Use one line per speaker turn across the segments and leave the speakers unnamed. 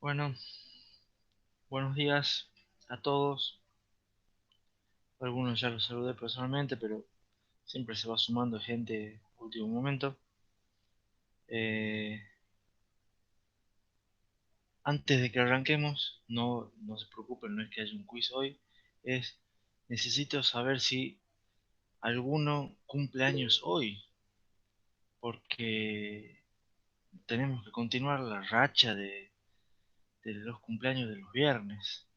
Bueno, buenos días a todos. Algunos ya los saludé personalmente, pero siempre se va sumando gente a último momento. Eh, Antes de que arranquemos, no se preocupen, no es que haya un quiz hoy. Necesito saber si alguno cumple años hoy, porque tenemos que continuar la racha de los cumpleaños de los viernes.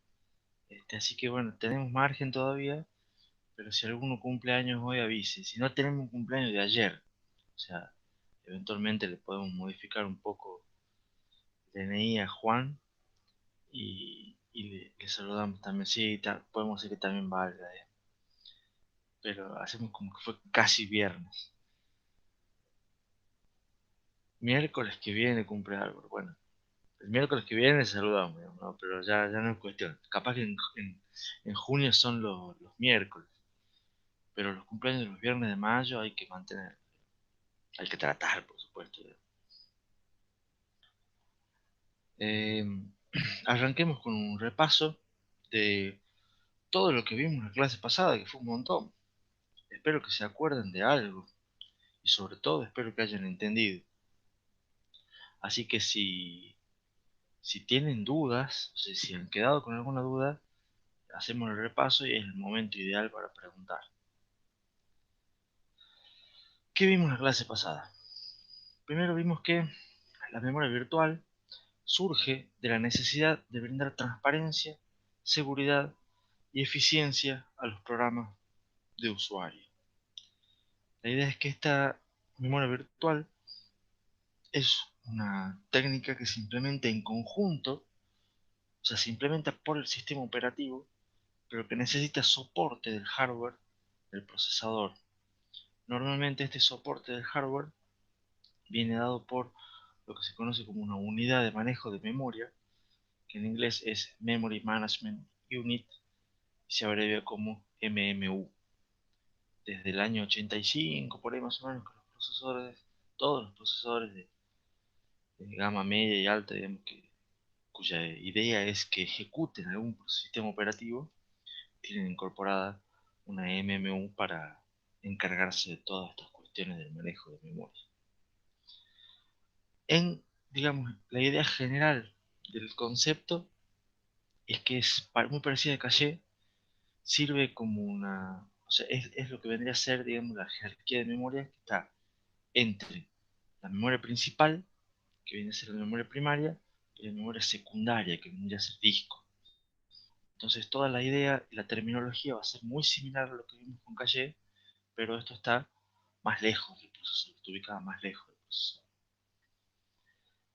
Así que bueno, tenemos margen todavía. Pero si alguno cumple años hoy, avise. Si no tenemos un cumpleaños de ayer, o sea, eventualmente le podemos modificar un poco el DNI a Juan y le saludamos también. Sí, podemos decir que también valga, pero hacemos como que fue casi viernes. Miércoles que viene cumple algo. Bueno, el miércoles que viene saludamos, digamos, ¿no? Pero ya no es cuestión. Capaz que en junio son los miércoles, pero los cumpleaños de los viernes de mayo hay que mantener, hay que tratar, por supuesto. Eh, Arranquemos con un repaso de todo lo que vimos en la clase pasada, que fue un montón. Espero que se acuerden de algo y sobre todo espero que hayan entendido. Así que si tienen dudas, o sea, si han quedado con alguna duda, hacemos el repaso y es el momento ideal para preguntar. ¿Qué vimos en la clase pasada? Primero vimos que la memoria virtual surge de la necesidad de brindar transparencia, seguridad y eficiencia a los programas de usuario. La idea es que esta memoria virtual es una técnica que se implementa en conjunto, o sea, se implementa por el sistema operativo, pero que necesita soporte del hardware del procesador. Normalmente este soporte del hardware viene dado por lo que se conoce como una unidad de manejo de memoria, que en inglés es Memory Management Unit y se abrevia como MMU. Desde el año 85, por ahí más o menos, que los procesadores, todos los procesadores de gama media y alta, digamos, cuya idea es que ejecuten algún sistema operativo, tienen incorporada una MMU para encargarse de todas estas cuestiones del manejo de memoria. Digamos, la idea general del concepto es que es muy parecida a caché, sirve como o sea, es lo que vendría a ser, digamos, la jerarquía de memoria que está entre la memoria principal, que viene a ser la memoria primaria, y la memoria secundaria, que vendría a ser disco. Entonces toda la idea y la terminología va a ser muy similar a lo que vimos con Calle, pero esto está más lejos del procesador, está ubicado más lejos del procesador.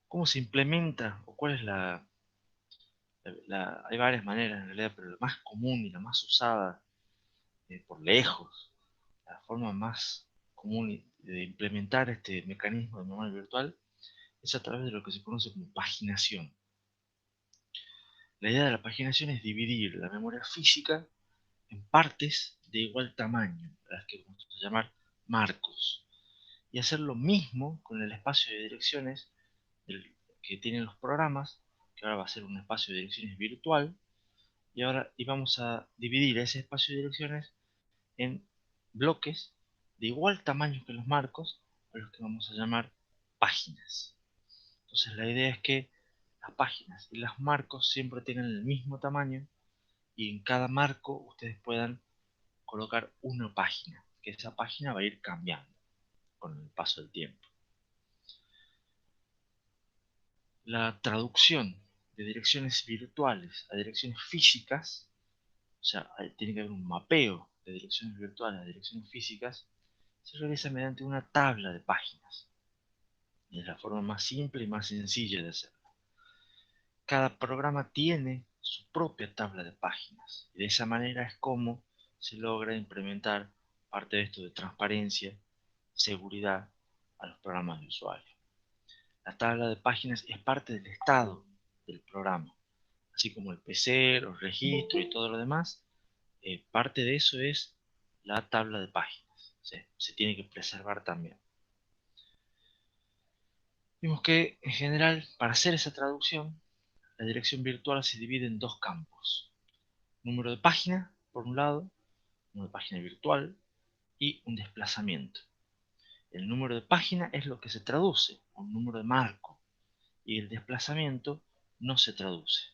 ¿Cómo se implementa o cuál es hay varias maneras en realidad, pero la más común y la más usada por lejos, la forma más común de implementar este mecanismo de memoria virtual es a través de lo que se conoce como paginación. La idea de la paginación es dividir la memoria física en partes de igual tamaño, las que vamos a llamar marcos, y hacer lo mismo con el espacio de direcciones que tienen los programas, que ahora va a ser un espacio de direcciones virtual, y vamos a dividir ese espacio de direcciones en bloques de igual tamaño que los marcos, a los que vamos a llamar páginas. Entonces la idea es que las páginas y los marcos siempre tengan el mismo tamaño y en cada marco ustedes puedan colocar una página, que esa página va a ir cambiando con el paso del tiempo. La traducción de direcciones virtuales a direcciones físicas, o sea, tiene que haber un mapeo de direcciones virtuales a direcciones físicas, se realiza mediante una tabla de páginas. Y es la forma más simple y más sencilla de hacerlo. Cada programa tiene su propia tabla de páginas. Y de esa manera es como se logra implementar parte de esto de transparencia, seguridad a los programas de usuario. La tabla de páginas es parte del estado del programa, así como el PC, los registros y todo lo demás. Parte de eso es la tabla de páginas. Se tiene que preservar también. Vimos que en general para hacer esa traducción la dirección virtual se divide en dos campos: número de página, por un lado, número de página virtual, y un desplazamiento. El número de página es lo que se traduce a un número de marco, y el desplazamiento no se traduce.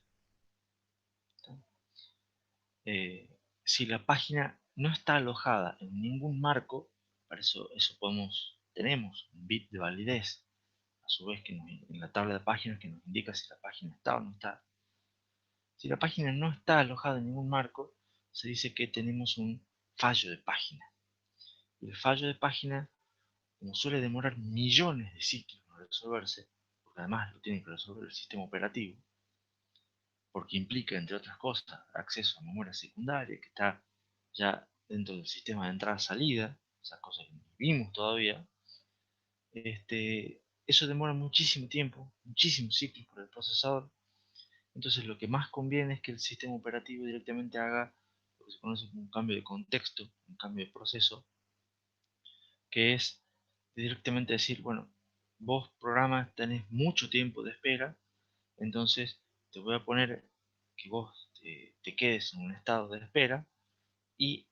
Si la página no está alojada en ningún marco, para eso tenemos un bit de validez, a su vez que en la tabla de páginas, que nos indica si la página está o no está. Si la página no está alojada en ningún marco, se dice que tenemos un fallo de página. Y el fallo de página, como suele demorar millones de ciclos en resolverse, porque además lo tiene que resolver el sistema operativo, porque implica, entre otras cosas, acceso a memoria secundaria que está ya dentro del sistema de entrada-salida, esas cosas que no vimos todavía. Eso demora muchísimo tiempo, muchísimos ciclos por el procesador. Entonces lo que más conviene es que el sistema operativo directamente haga lo que se conoce como un cambio de contexto, un cambio de proceso, que es directamente decir, bueno, vos programa tenés mucho tiempo de espera, entonces te voy a poner que vos te quedes en un estado de espera y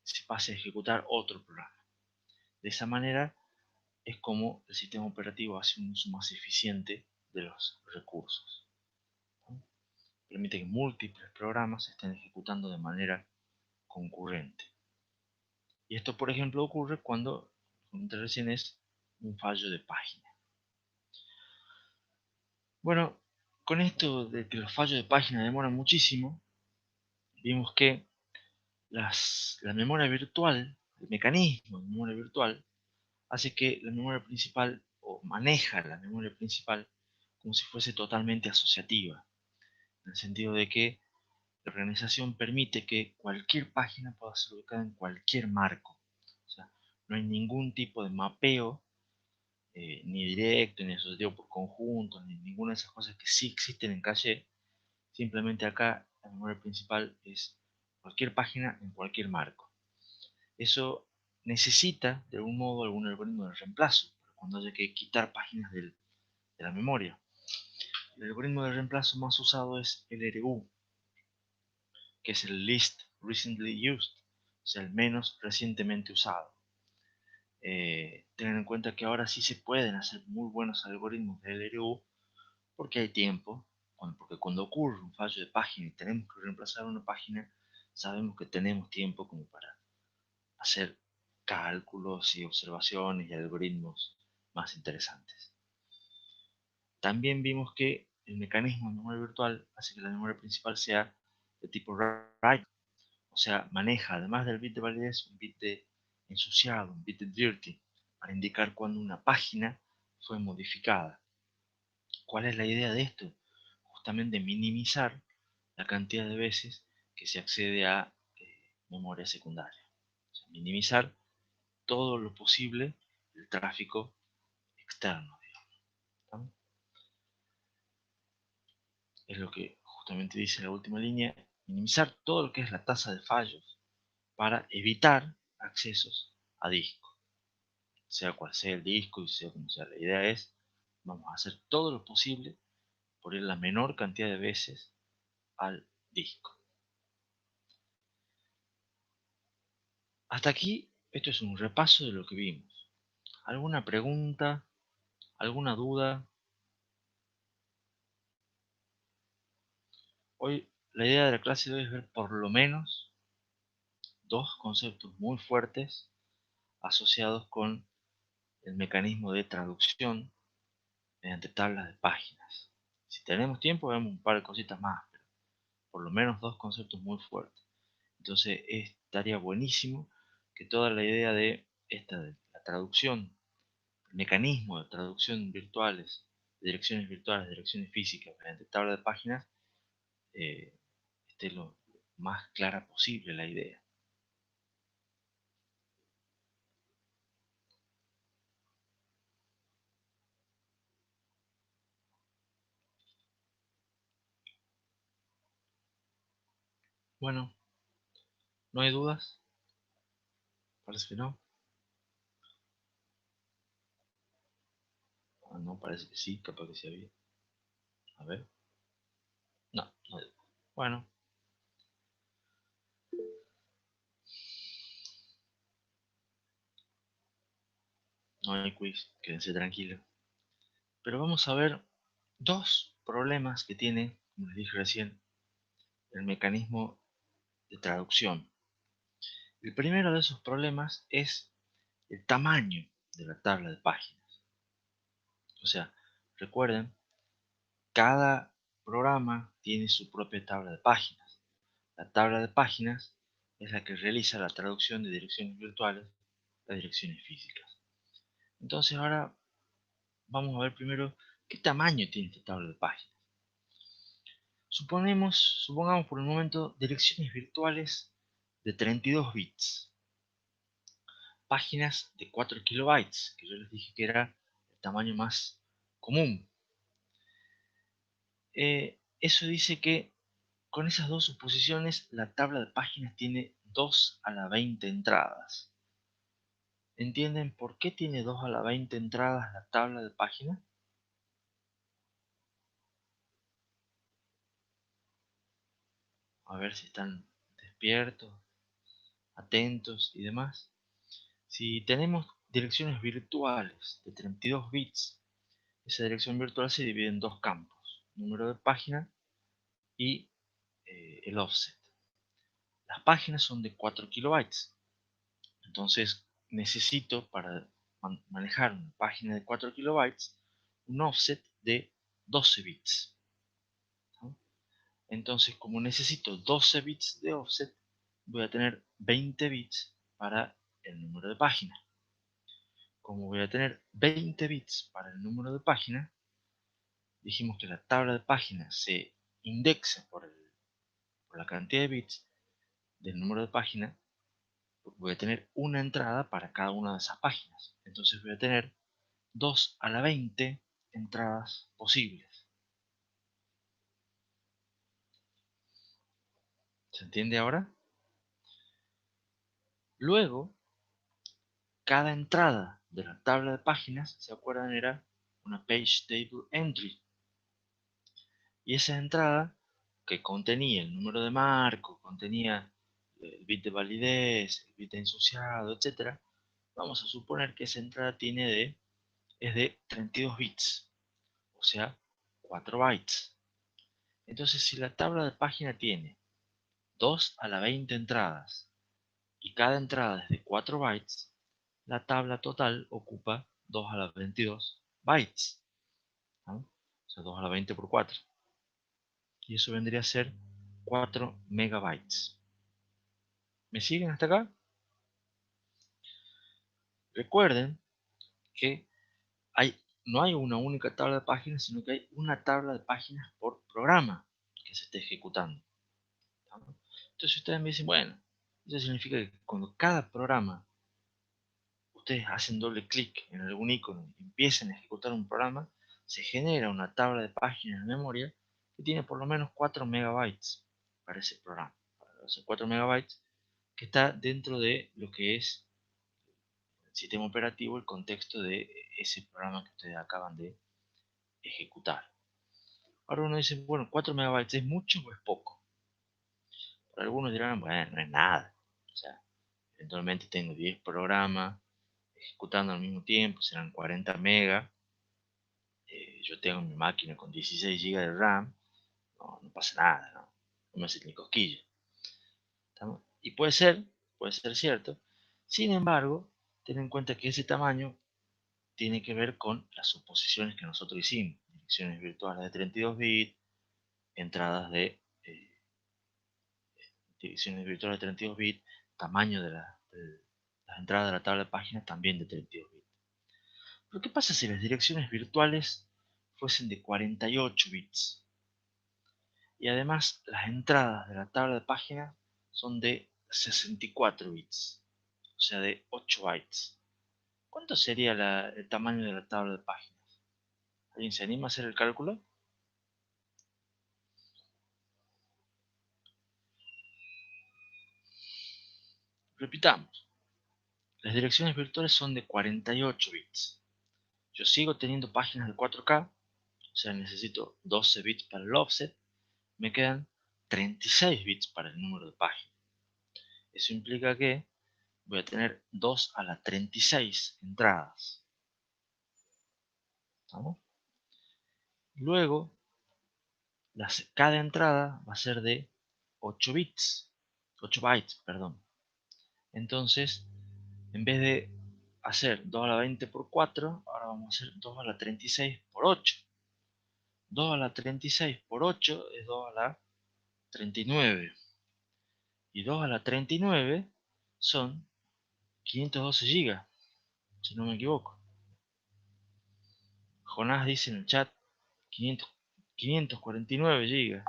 se pase a ejecutar otro programa. De esa manera es como el sistema operativo hace un uso más eficiente de los recursos, ¿no? Permite que múltiples programas se estén ejecutando de manera concurrente. Y esto, por ejemplo, ocurre cuando, como te recién, es un fallo de página. Bueno, con esto de que los fallos de página demoran muchísimo, vimos que la memoria virtual, el mecanismo de memoria virtual, hace que la memoria principal, o maneja la memoria principal, como si fuese totalmente asociativa, en el sentido de que la organización permite que cualquier página pueda ser ubicada en cualquier marco. O sea, no hay ningún tipo de mapeo, ni directo, ni asociativo por conjunto, ni ninguna de esas cosas que sí existen en caché. Simplemente acá la memoria principal es cualquier página en cualquier marco. Eso necesita de algún modo algún algoritmo de reemplazo cuando haya que quitar páginas de la memoria. El algoritmo de reemplazo más usado es el LRU, que es el Least Recently Used, o sea, el menos recientemente usado. Tengan en cuenta que ahora sí se pueden hacer muy buenos algoritmos de LRU porque hay tiempo, porque cuando ocurre un fallo de página y tenemos que reemplazar una página, sabemos que tenemos tiempo como para hacer cálculos y observaciones y algoritmos más interesantes. También vimos que el mecanismo de memoria virtual hace que la memoria principal sea de tipo write, o sea, maneja además del bit de validez un bit de ensuciado, un bit de dirty, para indicar cuando una página fue modificada. ¿Cuál es la idea de esto? Justamente minimizar la cantidad de veces que se accede a memoria secundaria. O sea, minimizar todo lo posible el tráfico externo, digamos, ¿no? Es lo que justamente dice la última línea: minimizar todo lo que es la tasa de fallos para evitar accesos a disco, sea cual sea el disco y sea como sea. La idea es, vamos a hacer todo lo posible por ir la menor cantidad de veces al disco. Hasta aquí, esto es un repaso de lo que vimos. ¿Alguna pregunta? ¿Alguna duda? Hoy la idea de la clase de hoy es ver por lo menos dos conceptos muy fuertes asociados con el mecanismo de traducción mediante tablas de páginas. Si tenemos tiempo, vemos un par de cositas más, pero por lo menos dos conceptos muy fuertes. Entonces estaría buenísimo que toda la idea de la traducción, el mecanismo de traducción virtuales, de direcciones virtuales, de direcciones físicas mediante tablas de páginas, eh, esté lo más clara posible la idea. Bueno, ¿no hay dudas? Parece que no. Ah, no, parece que sí, capaz que sí había. A ver. No, no hay duda. Bueno, no hay quiz, quédense tranquilos. Pero vamos a ver dos problemas que tiene, como les dije recién, el mecanismo de traducción. El primero de esos problemas es el tamaño de la tabla de páginas. O sea, recuerden, cada programa tiene su propia tabla de páginas. La tabla de páginas es la que realiza la traducción de direcciones virtuales a direcciones físicas. Entonces ahora vamos a ver primero qué tamaño tiene esta tabla de páginas. Supongamos por el momento direcciones virtuales de 32 bits, páginas de 4 kilobytes, que yo les dije que era el tamaño más común. Eso dice que con esas dos suposiciones la tabla de páginas tiene 2 a la 20 entradas. ¿Entienden por qué tiene 2 a la 20 entradas la tabla de páginas? A ver si están despiertos, atentos y demás. Si tenemos direcciones virtuales de 32 bits, esa dirección virtual se divide en dos campos, número de página y el offset. Las páginas son de 4 kilobytes, entonces necesito para manejar una página de 4 kilobytes un offset de 12 bits. ¿No? Entonces, como necesito 12 bits de offset, voy a tener 20 bits para el número de página. Como voy a tener 20 bits para el número de página, dijimos que la tabla de páginas se indexa por la cantidad de bits del número de página. Voy a tener una entrada para cada una de esas páginas. Entonces voy a tener 2 a la 20 entradas posibles. ¿Se entiende ahora? Luego, cada entrada de la tabla de páginas, ¿se acuerdan? Era una page table entry. Y esa entrada que contenía el número de marco, contenía el bit de validez, el bit de ensuciado, etc. Vamos a suponer que esa entrada es de 32 bits, o sea, 4 bytes. Entonces, si la tabla de página tiene 2 a la 20 entradas y cada entrada es de 4 bytes, la tabla total ocupa 2 a la 22 bytes, ¿no? O sea, 2 a la 20 por 4. Y eso vendría a ser 4 megabytes. ¿Me siguen hasta acá? Recuerden que no hay una única tabla de páginas, sino que hay una tabla de páginas por programa que se esté ejecutando. ¿No? Entonces ustedes me dicen, bueno, eso significa que cuando cada programa ustedes hacen doble clic en algún icono y empiezan a ejecutar un programa, se genera una tabla de páginas en memoria que tiene por lo menos 4 megabytes para ese programa. Para esos 4 megabytes que está dentro de lo que es el sistema operativo, el contexto de ese programa que ustedes acaban de ejecutar. Ahora uno dice, bueno, 4 megabytes es mucho o es poco. Para algunos dirán, bueno, no es nada. O sea, eventualmente tengo 10 programas ejecutando al mismo tiempo, serán 40 megas. Yo tengo mi máquina con 16 GB de RAM, no pasa nada, no me hace ni cosquilla. ¿Estamos? Y puede ser cierto. Sin embargo, ten en cuenta que ese tamaño tiene que ver con las suposiciones que nosotros hicimos. Direcciones virtuales de 32 bits, entradas direcciones virtuales de 32 bits, tamaño de las entradas de la tabla de páginas también de 32 bits. Pero ¿qué pasa si las direcciones virtuales fuesen de 48 bits? Y además las entradas de la tabla de páginas son de 64 bits, o sea de 8 bytes. ¿Cuánto sería el tamaño de la tabla de páginas? ¿Alguien se anima a hacer el cálculo? Repitamos, las direcciones virtuales son de 48 bits. Yo sigo teniendo páginas de 4K, o sea necesito 12 bits para el offset, me quedan 36 bits para el número de página. Eso implica que voy a tener 2 a la 36 entradas. ¿Estamos? Luego, cada entrada va a ser de 8 bits, 8 bytes, perdón. Entonces, en vez de hacer 2 a la 20 por 4, ahora vamos a hacer 2 a la 36 por 8. 2 a la 36 por 8 es 2 a la 39. Y 2 a la 39 son 512 gigas, si no me equivoco. Jonás dice en el chat 500, 549 gigas.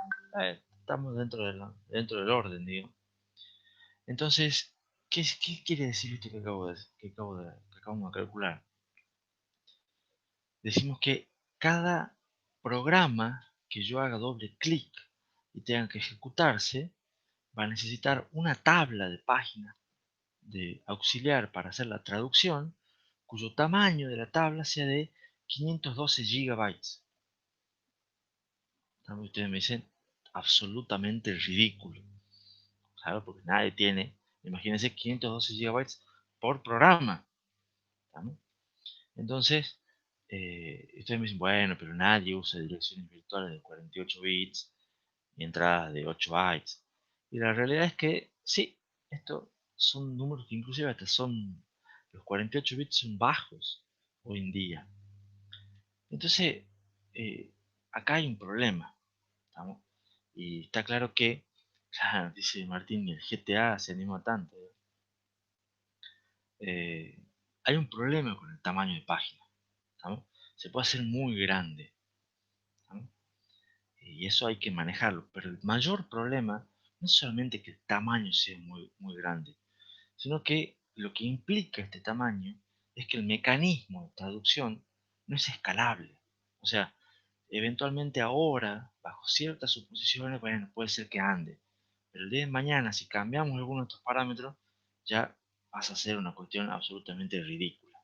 Estamos dentro del orden, digo. Entonces, ¿qué quiere decir esto que acabamos de calcular? Decimos que cada programa que yo haga doble clic y tenga que ejecutarse va a necesitar una tabla de páginas de auxiliar para hacer la traducción, cuyo tamaño de la tabla sea de 512 gigabytes. Ustedes me dicen, absolutamente ridículo. Claro, porque nadie tiene, imagínense, 512 gigabytes por programa. ¿Estamos? Entonces, ustedes me dicen, bueno, pero nadie usa direcciones virtuales de 48 bits y entradas de 8 bytes. Y la realidad es que sí, estos son números que inclusive hasta son, los 48 bits son bajos hoy en día. Entonces, eh, acá hay un problema. ¿Estamos? Y está claro que, claro, dice Martín, el GTA se anima tanto. eh, Hay un problema con el tamaño de página. ¿Estamos? Se puede hacer muy grande. ¿Estamos? Y eso hay que manejarlo. Pero el mayor problema no es solamente que el tamaño sea muy grande, sino que lo que implica este tamaño es que el mecanismo de traducción no es escalable. O sea, eventualmente ahora, bajo ciertas suposiciones, bueno, puede ser que ande. Pero el día de mañana, si cambiamos alguno de estos parámetros, ya pasa a ser una cuestión absolutamente ridícula.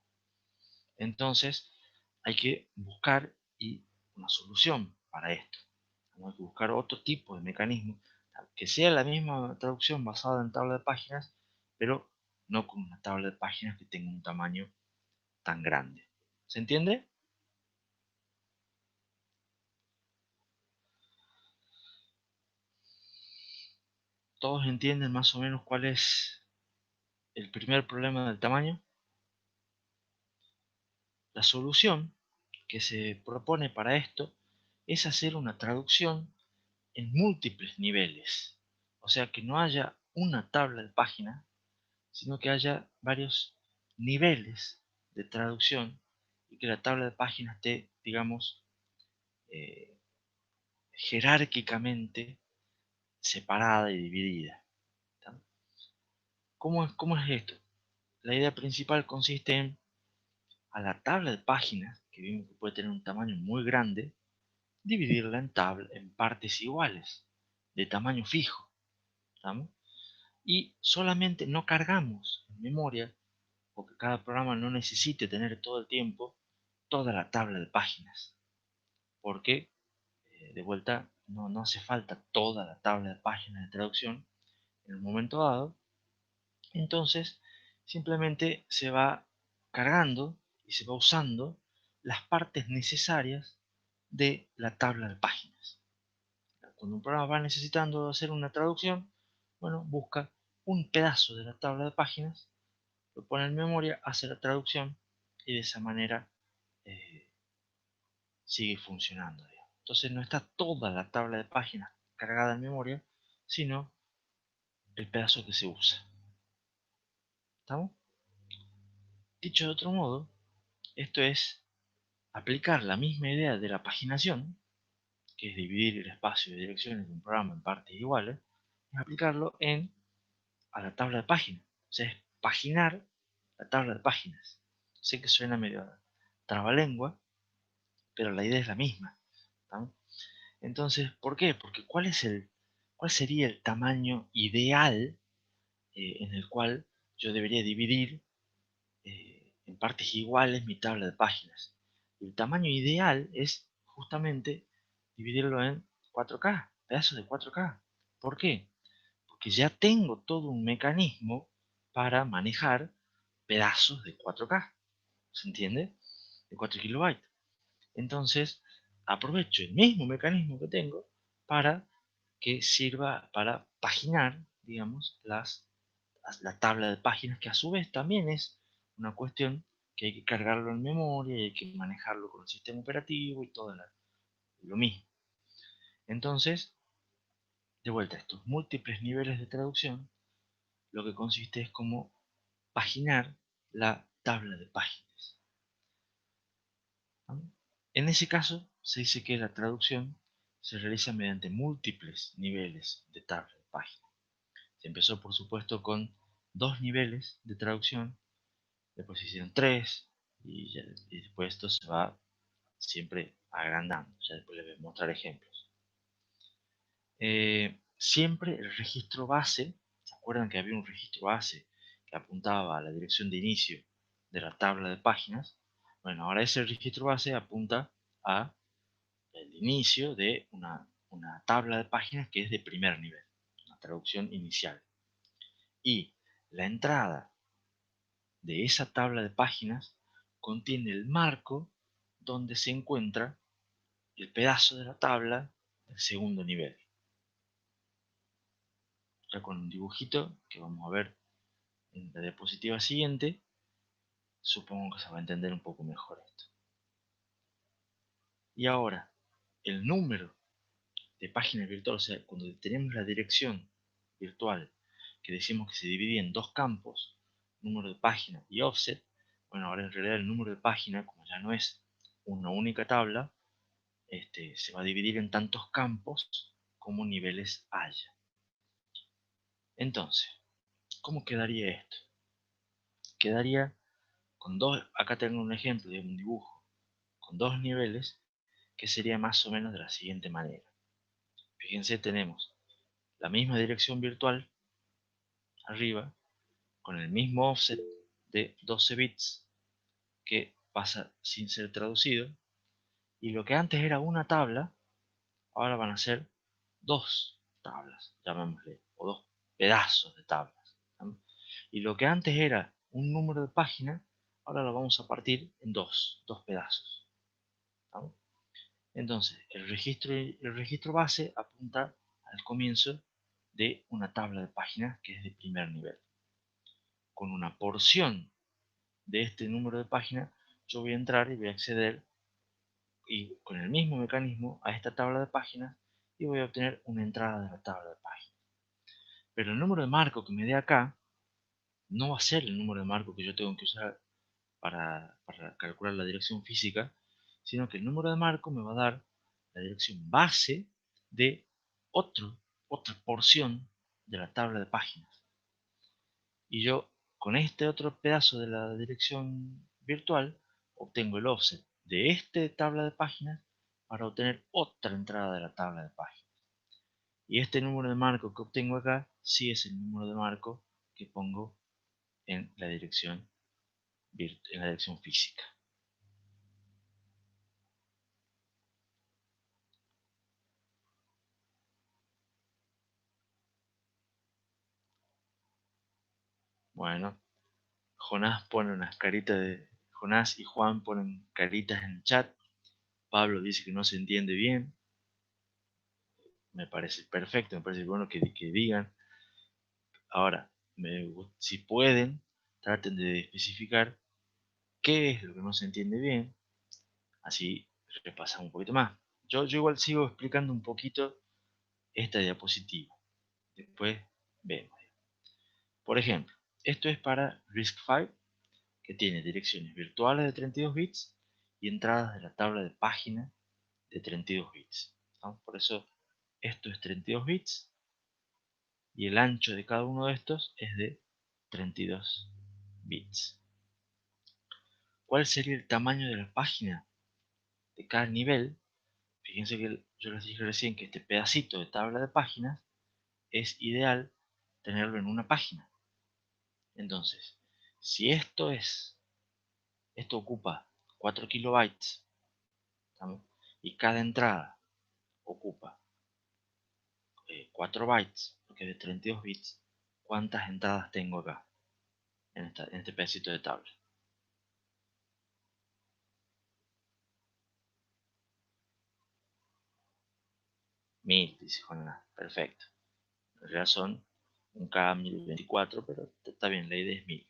Entonces, hay que buscar una solución para esto. Hay que buscar otro tipo de mecanismo que sea la misma traducción basada en tabla de páginas, pero no con una tabla de páginas que tenga un tamaño tan grande. ¿Se entiende? ¿Todos entienden más o menos cuál es el primer problema del tamaño? La solución que se propone para esto es hacer una traducción en múltiples niveles. O sea, que no haya una tabla de páginas, sino que haya varios niveles de traducción y que la tabla de páginas esté, digamos, eh, jerárquicamente separada y dividida. Cómo es esto? La idea principal consiste en, a la tabla de páginas, que vimos que puede tener un tamaño muy grande, dividirla en partes iguales, de tamaño fijo. ¿Estamos? Y solamente no cargamos en memoria, porque cada programa no necesite tener todo el tiempo toda la tabla de páginas, porque de vuelta no hace falta toda la tabla de páginas de traducción en el momento dado. Entonces simplemente se va cargando y se va usando las partes necesarias de la tabla de páginas. Cuando un programa va necesitando hacer una traducción, bueno, busca un pedazo de la tabla de páginas, lo pone en memoria, hace la traducción y de esa manera eh, sigue funcionando, digamos. Entonces no está toda la tabla de páginas cargada en memoria, sino el pedazo que se usa. ¿Estamos? Dicho de otro modo, esto es aplicar la misma idea de la paginación, que es dividir el espacio de direcciones de un programa en partes iguales, es aplicarlo a la tabla de páginas. O sea, es paginar la tabla de páginas. Sé que suena medio trabalengua, pero la idea es la misma. ¿No? Entonces, ¿por qué? Porque ¿cuál sería el tamaño ideal en el cual yo debería dividir en partes iguales mi tabla de páginas? El tamaño ideal es justamente dividirlo en 4K, pedazos de 4K. ¿Por qué? Porque ya tengo todo un mecanismo para manejar pedazos de 4K. ¿Se entiende? De 4 kilobytes. Entonces, aprovecho el mismo mecanismo que tengo para que sirva para paginar, digamos, la tabla de páginas, que a su vez también es una cuestión que hay que cargarlo en memoria y hay que manejarlo con el sistema operativo y todo lo mismo. Entonces, de vuelta, estos múltiples niveles de traducción, lo que consiste es como paginar la tabla de páginas, ¿no? En ese caso, se dice que la traducción se realiza mediante múltiples niveles de tabla de páginas. Se empezó, por supuesto, con 2 niveles de traducción, después se hicieron 3, y después esto se va siempre agrandando. Ya después les voy a mostrar ejemplos. Siempre el registro base, ¿se acuerdan que había un registro base que apuntaba a la dirección de inicio de la tabla de páginas? Bueno, ahora ese registro base apunta a el inicio de una tabla de páginas que es de primer nivel, una traducción inicial. Y la entrada de esa tabla de páginas contiene el marco donde se encuentra el pedazo de la tabla del segundo nivel. Ya con un dibujito que vamos a ver en la diapositiva siguiente, supongo que se va a entender un poco mejor esto. Y ahora, el número de páginas virtuales, o sea, cuando tenemos la dirección virtual, que decimos que se divide en 2 campos, número de página y offset, bueno, ahora en realidad el número de página, como ya no es una única tabla, se va a dividir en tantos campos como niveles haya. Entonces, ¿cómo quedaría esto? Quedaría con dos, acá tengo un ejemplo de un dibujo, con 2 niveles, que sería más o menos de la siguiente manera. Fíjense, tenemos la misma dirección virtual arriba, con el mismo offset de 12 bits, que pasa sin ser traducido, y lo que antes era una tabla, ahora van a ser 2 tablas, llamémosle, o 2 pedazos de tablas, ¿no? Y lo que antes era un número de página, ahora lo vamos a partir en dos pedazos, ¿no? Entonces, el registro base apunta al comienzo de una tabla de páginas que es de primer nivel. Con una porción de este número de páginas, yo voy a entrar y voy a acceder, y con el mismo mecanismo, a esta tabla de páginas, y voy a obtener una entrada de la tabla de páginas. Pero el número de marco que me dé acá no va a ser el número de marco que yo tengo que usar para calcular la dirección física, sino que el número de marco me va a dar la dirección base de otra porción de la tabla de páginas. Y yo, con este otro pedazo de la dirección virtual, obtengo el offset de esta tabla de páginas para obtener otra entrada de la tabla de páginas. Y este número de marco que obtengo acá sí es el número de marco que pongo en la dirección física. Bueno, Jonás y Juan ponen caritas en el chat. Pablo dice que no se entiende bien. Me parece perfecto, me parece bueno que digan. Ahora, si pueden, traten de especificar qué es lo que no se entiende bien. Así repasamos un poquito más. Yo igual sigo explicando un poquito esta diapositiva. Después vemos. Por ejemplo, esto es para RISC-V, que tiene direcciones virtuales de 32 bits y entradas de la tabla de página de 32 bits, ¿no? Por eso esto es 32 bits y el ancho de cada uno de estos es de 32 bits. ¿Cuál sería el tamaño de la página de cada nivel? Fíjense que yo les dije recién que este pedacito de tabla de páginas es ideal tenerlo en una página. Entonces, si esto ocupa 4 kilobytes, ¿estamos? Y cada entrada ocupa 4 bytes, porque es de 32 bits, ¿cuántas entradas tengo acá? En este pedacito de tabla. 1000, dice Jonás. Perfecto. En realidad son un K1024, pero está bien, la idea es 1000.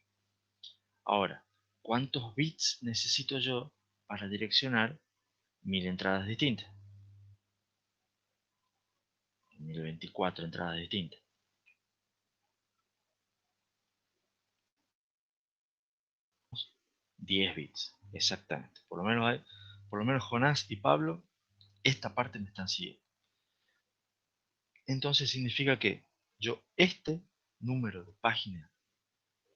Ahora, ¿cuántos bits necesito yo para direccionar 1000 entradas distintas? 1024 entradas distintas. 10 bits, exactamente. Por lo menos Jonás y Pablo, esta parte me están siguiendo. Entonces significa que yo este número de página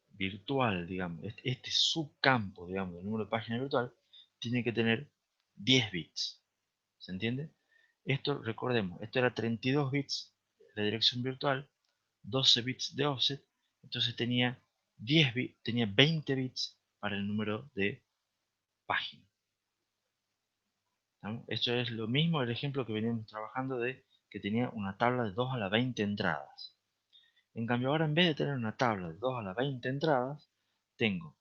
virtual, digamos, este subcampo, digamos, del número de página virtual, tiene que tener 10 bits. ¿Se entiende? Esto, recordemos, esto era 32 bits de dirección virtual, 12 bits de offset, entonces tenía 10 bits, tenía 20 bits para el número de página. ¿No? Esto es lo mismo el ejemplo que veníamos trabajando de que tenía una tabla de 2 a la 20 entradas. En cambio ahora en vez de tener una tabla de 2 a la 20 entradas, tengo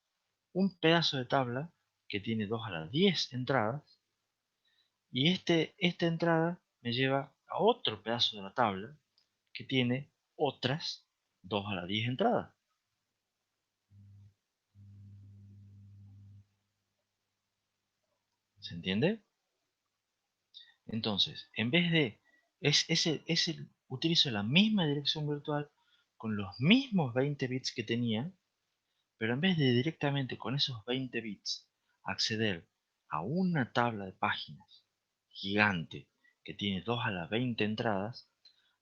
un pedazo de tabla que tiene 2 a la 10 entradas y esta entrada me lleva a otro pedazo de la tabla que tiene otras 2 a la 10 entradas. ¿Se entiende? Entonces, en vez de... utilizo la misma dirección virtual con los mismos 20 bits que tenía, pero en vez de directamente con esos 20 bits acceder a una tabla de páginas gigante que tiene 2 a la 20 entradas,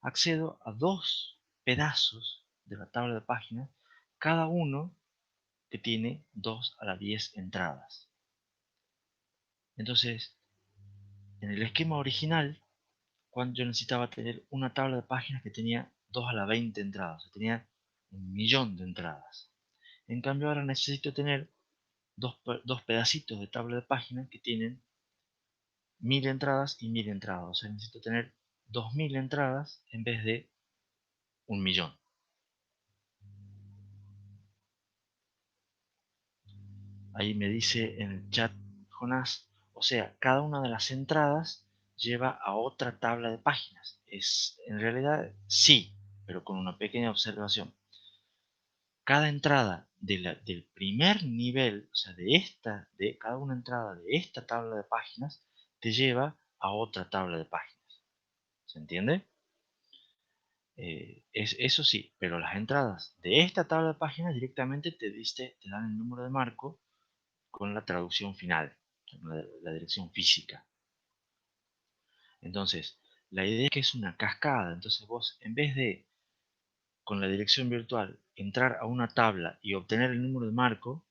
accedo a dos pedazos de la tabla de páginas, cada uno que tiene 2 a la 10 entradas. Entonces, en el esquema original, cuando yo necesitaba tener una tabla de páginas que tenía 2 a la 20 entradas, o sea, tenía 1.000.000 de entradas. En cambio ahora necesito tener dos pedacitos de tabla de páginas que tienen 1000 entradas y 1000 entradas. O sea, necesito tener 2000 entradas en vez de 1.000.000. Ahí me dice en el chat Jonás, o sea, cada una de las entradas lleva a otra tabla de páginas. En realidad sí, pero con una pequeña observación. Cada entrada del primer nivel, o sea, de cada una entrada de esta tabla de páginas, te lleva a otra tabla de páginas. ¿Se entiende? Eso sí, pero las entradas de esta tabla de páginas directamente te dan el número de marco con la traducción final, la dirección física. Entonces, la idea es que es una cascada. Entonces vos, en vez de con la dirección virtual entrar a una tabla y obtener el número de marco,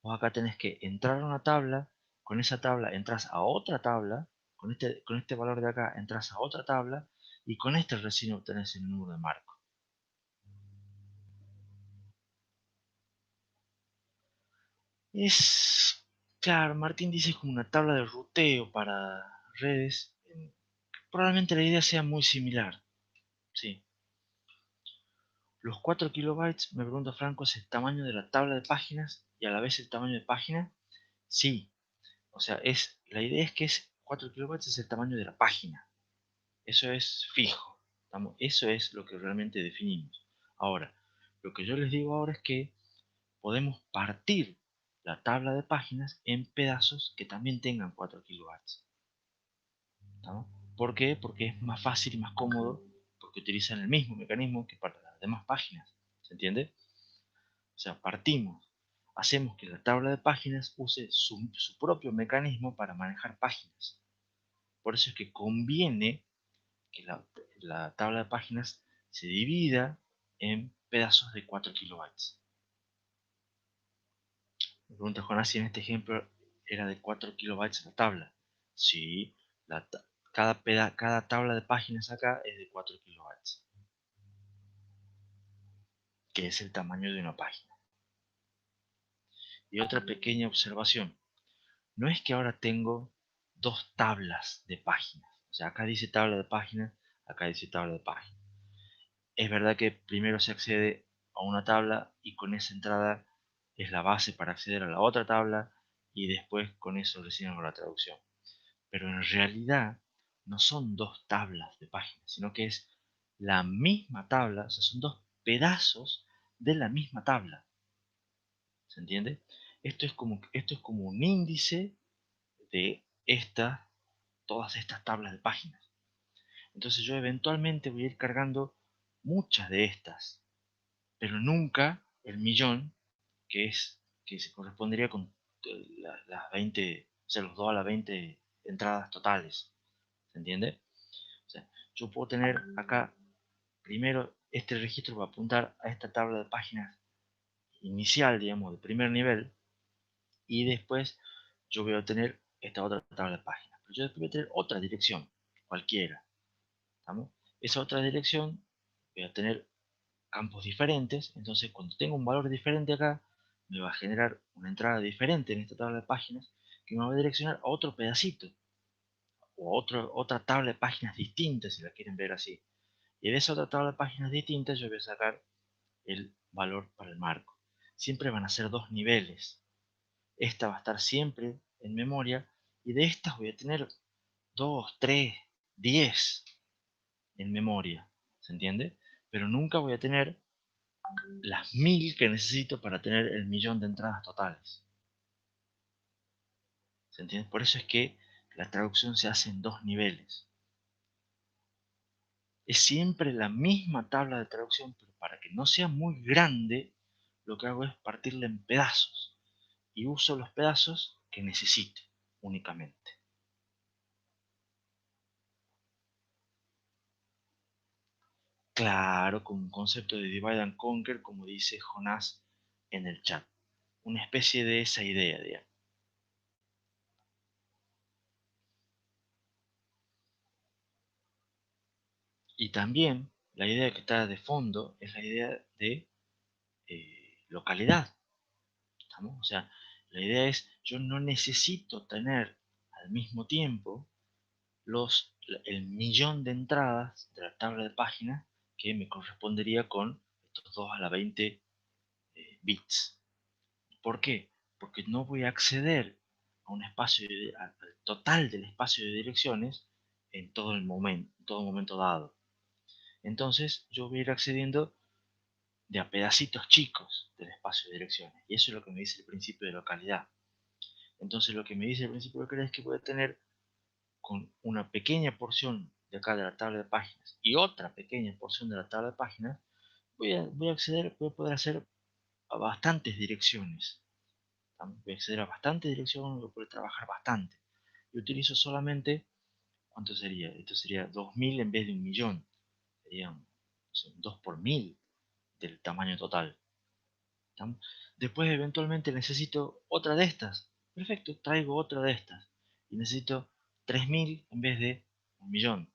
vos acá tenés que entrar a una tabla, con esa tabla entras a otra tabla, con este valor de acá entras a otra tabla, y con este recién obtenés el número de marco. Claro, Martín dice como una tabla de ruteo para redes. Probablemente la idea sea muy similar. Sí. Los 4 kilobytes, me pregunta Franco, ¿es el tamaño de la tabla de páginas y a la vez el tamaño de página? Sí. O sea, la idea es que 4 kilobytes es el tamaño de la página. Eso es fijo. Eso es lo que realmente definimos. Ahora, lo que yo les digo ahora es que podemos partir la tabla de páginas en pedazos que también tengan 4 kilobytes. ¿No? ¿Por qué? Porque es más fácil y más cómodo, porque utilizan el mismo mecanismo que para las demás páginas. ¿Se entiende? O sea, partimos, hacemos que la tabla de páginas use su propio mecanismo para manejar páginas. Por eso es que conviene que la tabla de páginas se divida en pedazos de 4 kilobytes. Me pregunta Jonás si en este ejemplo era de 4 kilobytes la tabla. Sí, cada tabla de páginas acá es de 4 kilobytes, que es el tamaño de una página. Y otra pequeña observación, no es que ahora tengo dos tablas de páginas. O sea, acá dice tabla de páginas, acá dice tabla de páginas. Es verdad que primero se accede a una tabla y con esa entrada es la base para acceder a la otra tabla y después con eso recién hago la traducción. Pero en realidad no son dos tablas de páginas, sino que es la misma tabla, o sea, son dos pedazos de la misma tabla. ¿Se entiende? Esto es como un índice de todas estas tablas de páginas. Entonces yo eventualmente voy a ir cargando muchas de estas, pero nunca el millón, que se correspondería con las 20, o sea, los 2 a las 20 entradas totales. ¿Se entiende? O sea, yo puedo tener acá, primero, este registro va a apuntar a esta tabla de páginas inicial, digamos, de primer nivel, y después yo voy a obtener esta otra tabla de páginas. Pero yo después voy a tener otra dirección, cualquiera. ¿Estamos? Esa otra dirección voy a tener campos diferentes, entonces cuando tengo un valor diferente acá, me va a generar una entrada diferente en esta tabla de páginas que me va a direccionar a otro pedacito o otra tabla de páginas distintas si la quieren ver así. Y de esa otra tabla de páginas distintas yo voy a sacar el valor para el marco. Siempre van a ser dos niveles. Esta va a estar siempre en memoria y de estas voy a tener 2, 3, 10 en memoria. ¿Se entiende? Pero nunca voy a tener las 1000 que necesito para tener el millón de entradas totales. ¿Se entiende? Por eso es que la traducción se hace en dos niveles. Es siempre la misma tabla de traducción, pero para que no sea muy grande, lo que hago es partirla en pedazos y uso los pedazos que necesite únicamente. Claro, con un concepto de divide and conquer, como dice Jonás en el chat. Una especie de esa idea, digamos. Y también la idea que está de fondo es la idea de localidad. ¿Estamos? O sea, la idea es, yo no necesito tener al mismo tiempo el millón de entradas de la tabla de páginas que me correspondería con estos 2 a la 20 bits. ¿Por qué? Porque no voy a acceder a un espacio al total del espacio de direcciones en todo momento dado. Entonces yo voy a ir accediendo de a pedacitos chicos del espacio de direcciones. Y eso es lo que me dice el principio de localidad. Entonces lo que me dice el principio de localidad es que voy a tener con una pequeña porción de acá de la tabla de páginas y otra pequeña porción de la tabla de páginas, voy a poder hacer a bastantes direcciones. Voy a acceder a bastantes direcciones, voy a poder trabajar bastante. Y utilizo solamente, ¿cuánto sería? Esto sería 2000 en vez de un millón. Serían, no sé, 2 por 1000 del tamaño total. ¿Estamos? Después eventualmente necesito otra de estas. Perfecto, traigo otra de estas. Y necesito 3000 en vez de un millón.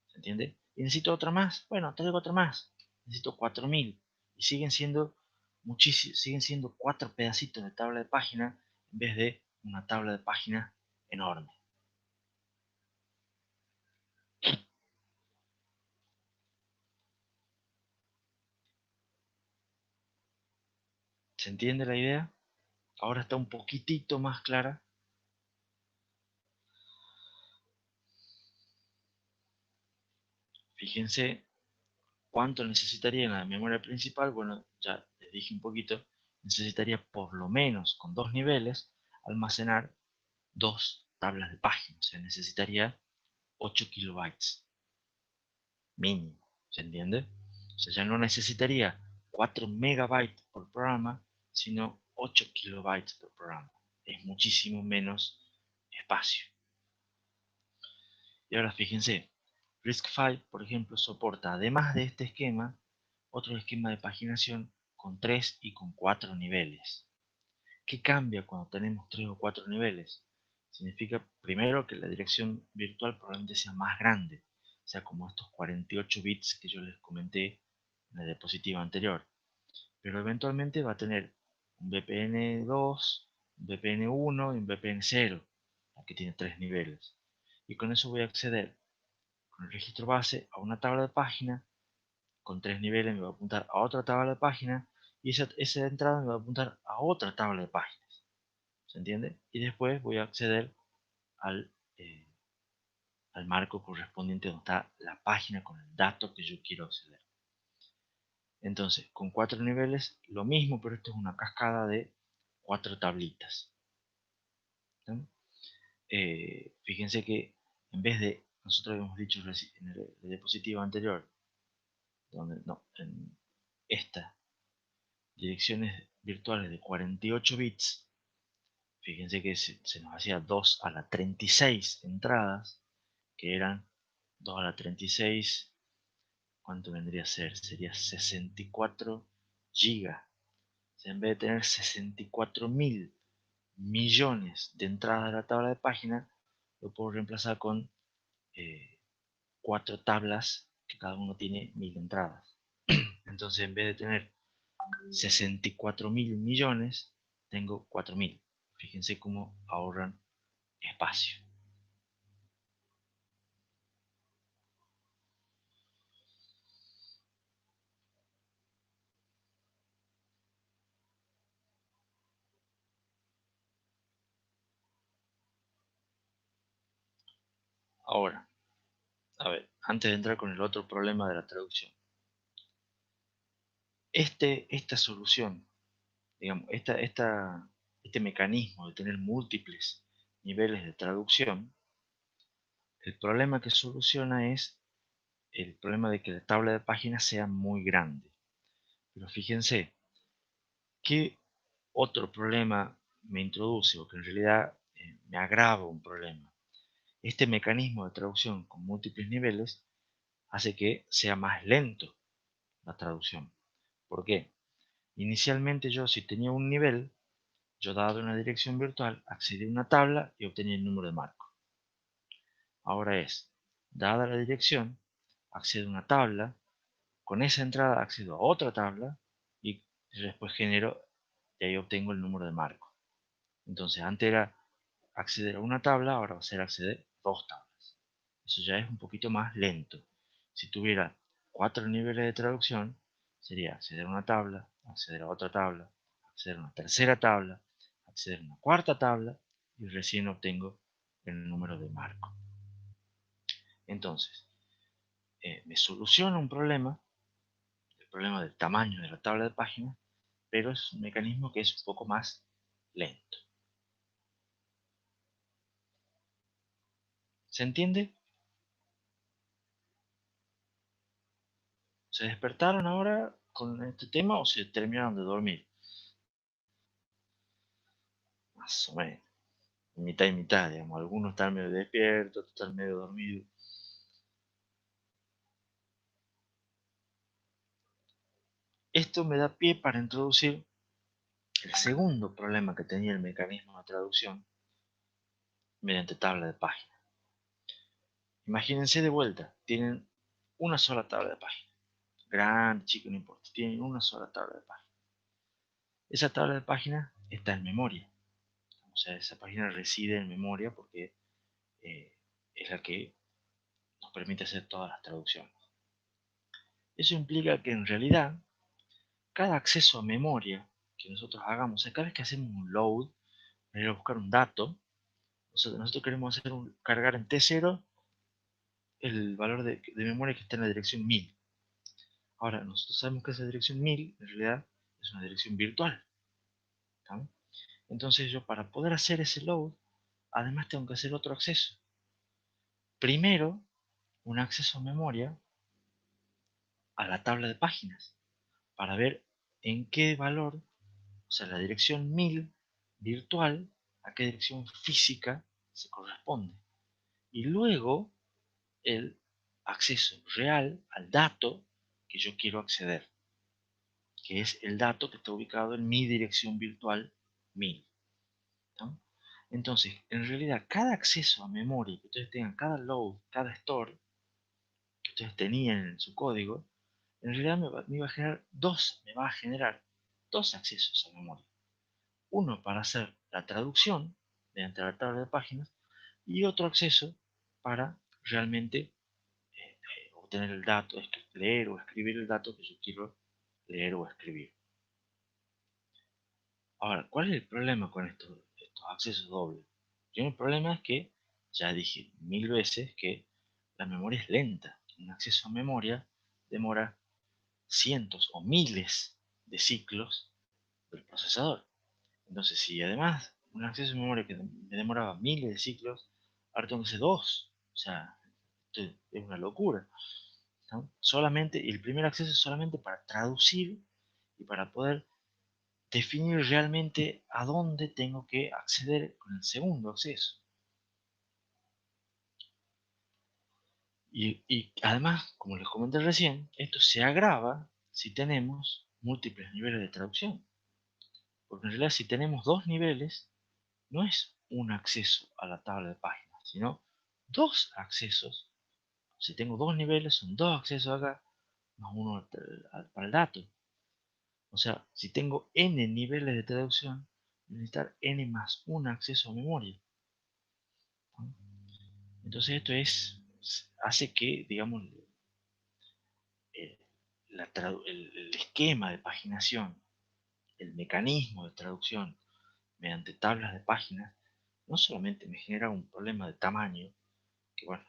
¿Se entiende? Y necesito otra más. Bueno, traigo otra más. Necesito 4000. Y siguen siendo 4 pedacitos de tabla de página en vez de una tabla de página enorme. ¿Se entiende la idea? Ahora está un poquitito más clara. Fíjense cuánto necesitaría en la memoria principal. Bueno, ya les dije un poquito. Necesitaría por lo menos con dos niveles almacenar dos tablas de páginas. O sea, necesitaría 8 kilobytes mínimo. ¿Se entiende? O sea, ya no necesitaría 4 megabytes por programa, sino 8 kilobytes por programa. Es muchísimo menos espacio. Y ahora fíjense, RISC-V, por ejemplo, soporta, además de este esquema, otro esquema de paginación con 3 y con 4 niveles. ¿Qué cambia cuando tenemos 3 o 4 niveles? Significa, primero, que la dirección virtual probablemente sea más grande, o sea, como estos 48 bits que yo les comenté en la diapositiva anterior. Pero eventualmente va a tener un VPN2, un VPN1 y un VPN0, que tiene 3 niveles. Y con eso voy a acceder con el registro base a una tabla de página con 3 niveles me va a apuntar a otra tabla de páginas y esa entrada me va a apuntar a otra tabla de páginas. ¿Se entiende? Y después voy a acceder al, eh, al marco correspondiente donde está la página con el dato que yo quiero acceder. Entonces, con 4 niveles, lo mismo, pero esto es una cascada de 4 tablitas. Fíjense que en vez de, nosotros habíamos dicho en el diapositiva anterior, donde no, en esta, direcciones virtuales de 48 bits, fíjense que se nos hacía 2 a la 36 entradas, que eran 2 a la 36, ¿cuánto vendría a ser? Sería 64 gigas. O sea, en vez de tener 64.000 millones de entradas a la tabla de página, lo puedo reemplazar con 4 tablas que cada uno tiene 1000 entradas. Entonces, en vez de tener 64.000 millones, tengo 4.000. Fíjense cómo ahorran espacio. Ahora, a ver, antes de entrar con el otro problema de la traducción. Esta solución, digamos, este mecanismo de tener múltiples niveles de traducción, el problema que soluciona es el problema de que la tabla de páginas sea muy grande. Pero fíjense, ¿qué otro problema me introduce o que en realidad me agrava un problema? Este mecanismo de traducción con múltiples niveles hace que sea más lento la traducción. ¿Por qué? Inicialmente yo, si tenía un nivel, yo daba una dirección virtual, accedía a una tabla y obtenía el número de marco. Ahora es, dada la dirección, accedo a una tabla, con esa entrada accedo a otra tabla y después genero y ahí obtengo el número de marco. Entonces antes era acceder a una tabla, ahora va a ser acceder a 2 tablas. Eso ya es un poquito más lento. Si tuviera 4 niveles de traducción, sería acceder a una tabla, acceder a otra tabla, acceder a una tercera tabla, acceder a una cuarta tabla y recién obtengo el número de marco. Entonces, me soluciona un problema, el problema del tamaño de la tabla de páginas, pero es un mecanismo que es un poco más lento. ¿Se entiende? ¿Se despertaron ahora con este tema o se terminaron de dormir? Más o menos, mitad y mitad, digamos. Algunos están medio despiertos, otros están medio dormidos. Esto me da pie para introducir el segundo problema que tenía el mecanismo de traducción mediante tabla de páginas. Imagínense de vuelta, tienen una sola tabla de páginas. Grande, chico, no importa. Tienen una sola tabla de páginas. Esa tabla de páginas está en memoria. O sea, esa página reside en memoria porque es la que nos permite hacer todas las traducciones. Eso implica que en realidad cada acceso a memoria que nosotros hagamos, o sea, cada vez que hacemos un load para ir a buscar un dato, nosotros queremos cargar en T0 el valor de memoria que está en la dirección 1000. Ahora, nosotros sabemos que esa dirección 1000 en realidad es una dirección virtual. ¿Tá? Entonces yo para poder hacer ese load, además tengo que hacer otro acceso. Primero, un acceso a memoria a la tabla de páginas para ver en qué valor, o sea, la dirección 1000 virtual, a qué dirección física se corresponde. Y luego el acceso real al dato que yo quiero acceder, que es el dato que está ubicado en mi dirección virtual 1000. ¿No? Entonces, en realidad, cada acceso a memoria que ustedes tengan, cada load, cada store que ustedes tenían en su código, en realidad me va a generar dos accesos a memoria. Uno para hacer la traducción mediante la tabla de páginas y otro acceso para realmente obtener el dato, leer o escribir el dato que yo quiero leer o escribir. Ahora, ¿cuál es el problema con estos accesos dobles? El problema es que, ya dije 1000 veces que la memoria es lenta. Un acceso a memoria demora cientos o miles de ciclos del procesador. Entonces, si además un acceso a memoria que me demoraba miles de ciclos, ahora tengo que hacer dos. O sea, esto es una locura, ¿no? Solamente, el primer acceso es solamente para traducir y para poder definir realmente a dónde tengo que acceder con el segundo acceso. Y además, como les comenté recién, esto se agrava si tenemos múltiples niveles de traducción. Porque en realidad si tenemos dos niveles, no es un acceso a la tabla de páginas, sino dos accesos. Si tengo dos niveles, son dos accesos acá, más uno para el dato. O sea, si tengo n niveles de traducción, necesitar n más un acceso a memoria, ¿no? Entonces esto hace que, digamos, eh, el esquema de paginación, el mecanismo de traducción mediante tablas de páginas, no solamente me genera un problema de tamaño, que bueno,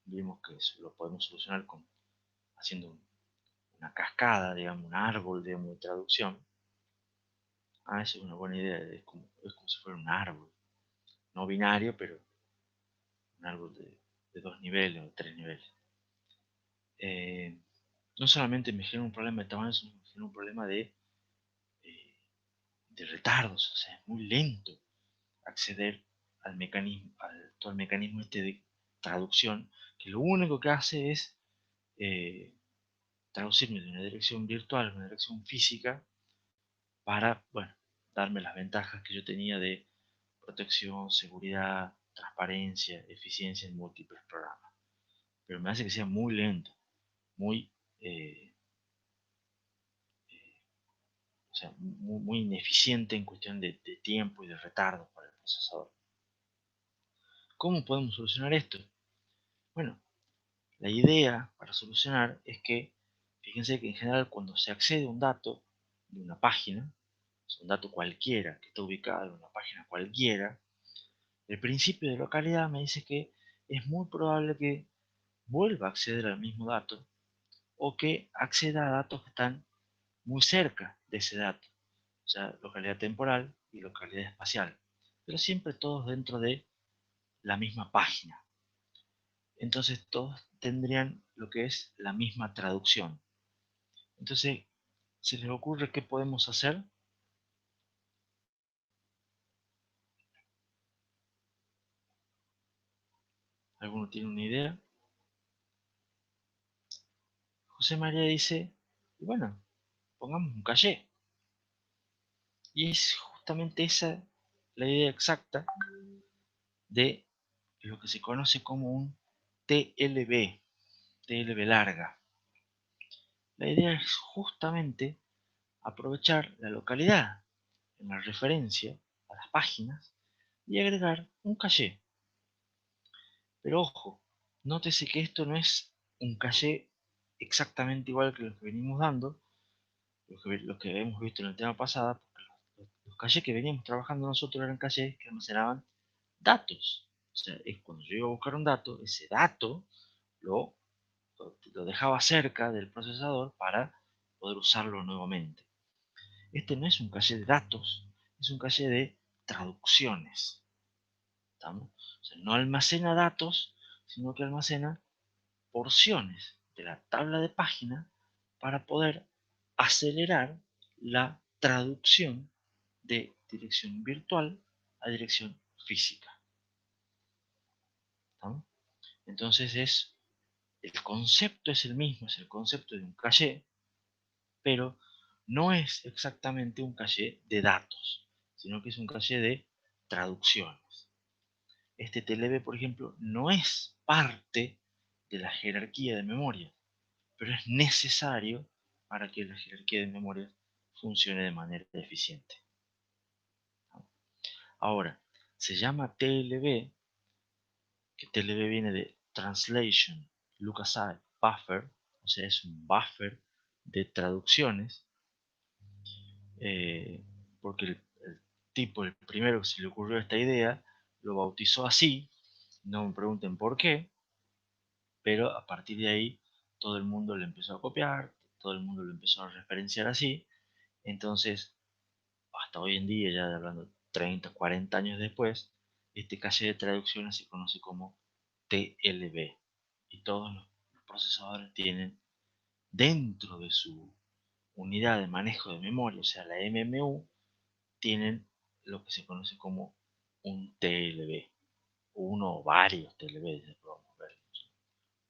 vimos que lo podemos solucionar haciendo una cascada, digamos, un árbol, digamos, de traducción. Esa es una buena idea, es como si fuera un árbol, no binario, pero un árbol de dos niveles o tres niveles. No solamente me genera un problema de tamaño, sino que me genera un problema eh, de retardos, o sea, es muy lento acceder al mecanismo, todo el mecanismo este de traducción, que lo único que hace es eh, traducirme de una dirección virtual a una dirección física para, bueno, darme las ventajas que yo tenía de protección, seguridad, transparencia, eficiencia en múltiples programas. Pero me hace que sea muy lento, muy, eh, o sea, muy ineficiente en cuestión de tiempo y de retardo para el procesador. ¿Cómo podemos solucionar esto? Bueno, la idea para solucionar es que, fíjense que en general cuando se accede a un dato de una página, es un dato cualquiera que está ubicado en una página cualquiera, el principio de localidad me dice que es muy probable que vuelva a acceder al mismo dato o que acceda a datos que están muy cerca de ese dato, o sea, localidad temporal y localidad espacial, pero siempre todos dentro de la misma página. Entonces todos tendrían lo que es la misma traducción. Entonces, ¿se les ocurre qué podemos hacer? ¿Alguno tiene una idea? José María dice, bueno, pongamos un caché. Y es justamente esa la idea exacta de lo que se conoce como un TLB, TLB larga. La idea es justamente aprovechar la localidad en la referencia a las páginas y agregar un caché. Pero ojo, nótese que esto no es un caché exactamente igual que los que venimos dando, lo que hemos visto en el tema pasado, porque los cachés que veníamos trabajando nosotros eran cachés que almacenaban datos. O sea, es cuando yo iba a buscar un dato, ese dato lo, lo dejaba cerca del procesador para poder usarlo nuevamente. Este no es un caché de datos, es un caché de traducciones. ¿Estamos? O sea, no almacena datos, sino que almacena porciones de la tabla de página para poder acelerar la traducción de dirección virtual a dirección física, ¿no? Entonces el concepto es el mismo, es el concepto de un caché, pero no es exactamente un caché de datos, sino que es un caché de traducciones. Este TLB, por ejemplo, no es parte de la jerarquía de memoria, pero es necesario para que la jerarquía de memoria funcione de manera eficiente. Ahora, se llama TLB, que TLB viene de Translation LucasArts Buffer, o sea, es un buffer de traducciones, porque el tipo, el primero que se le ocurrió esta idea, lo bautizó así, no me pregunten por qué, pero a partir de ahí todo el mundo le empezó a copiar, todo el mundo lo empezó a referenciar así, entonces hasta hoy en día, ya hablando 30, 40 años después, este calle de traducciones se conoce como TLB y todos los procesadores tienen dentro de su unidad de manejo de memoria, o sea la MMU, tienen lo que se conoce como un TLB, uno o varios TLB,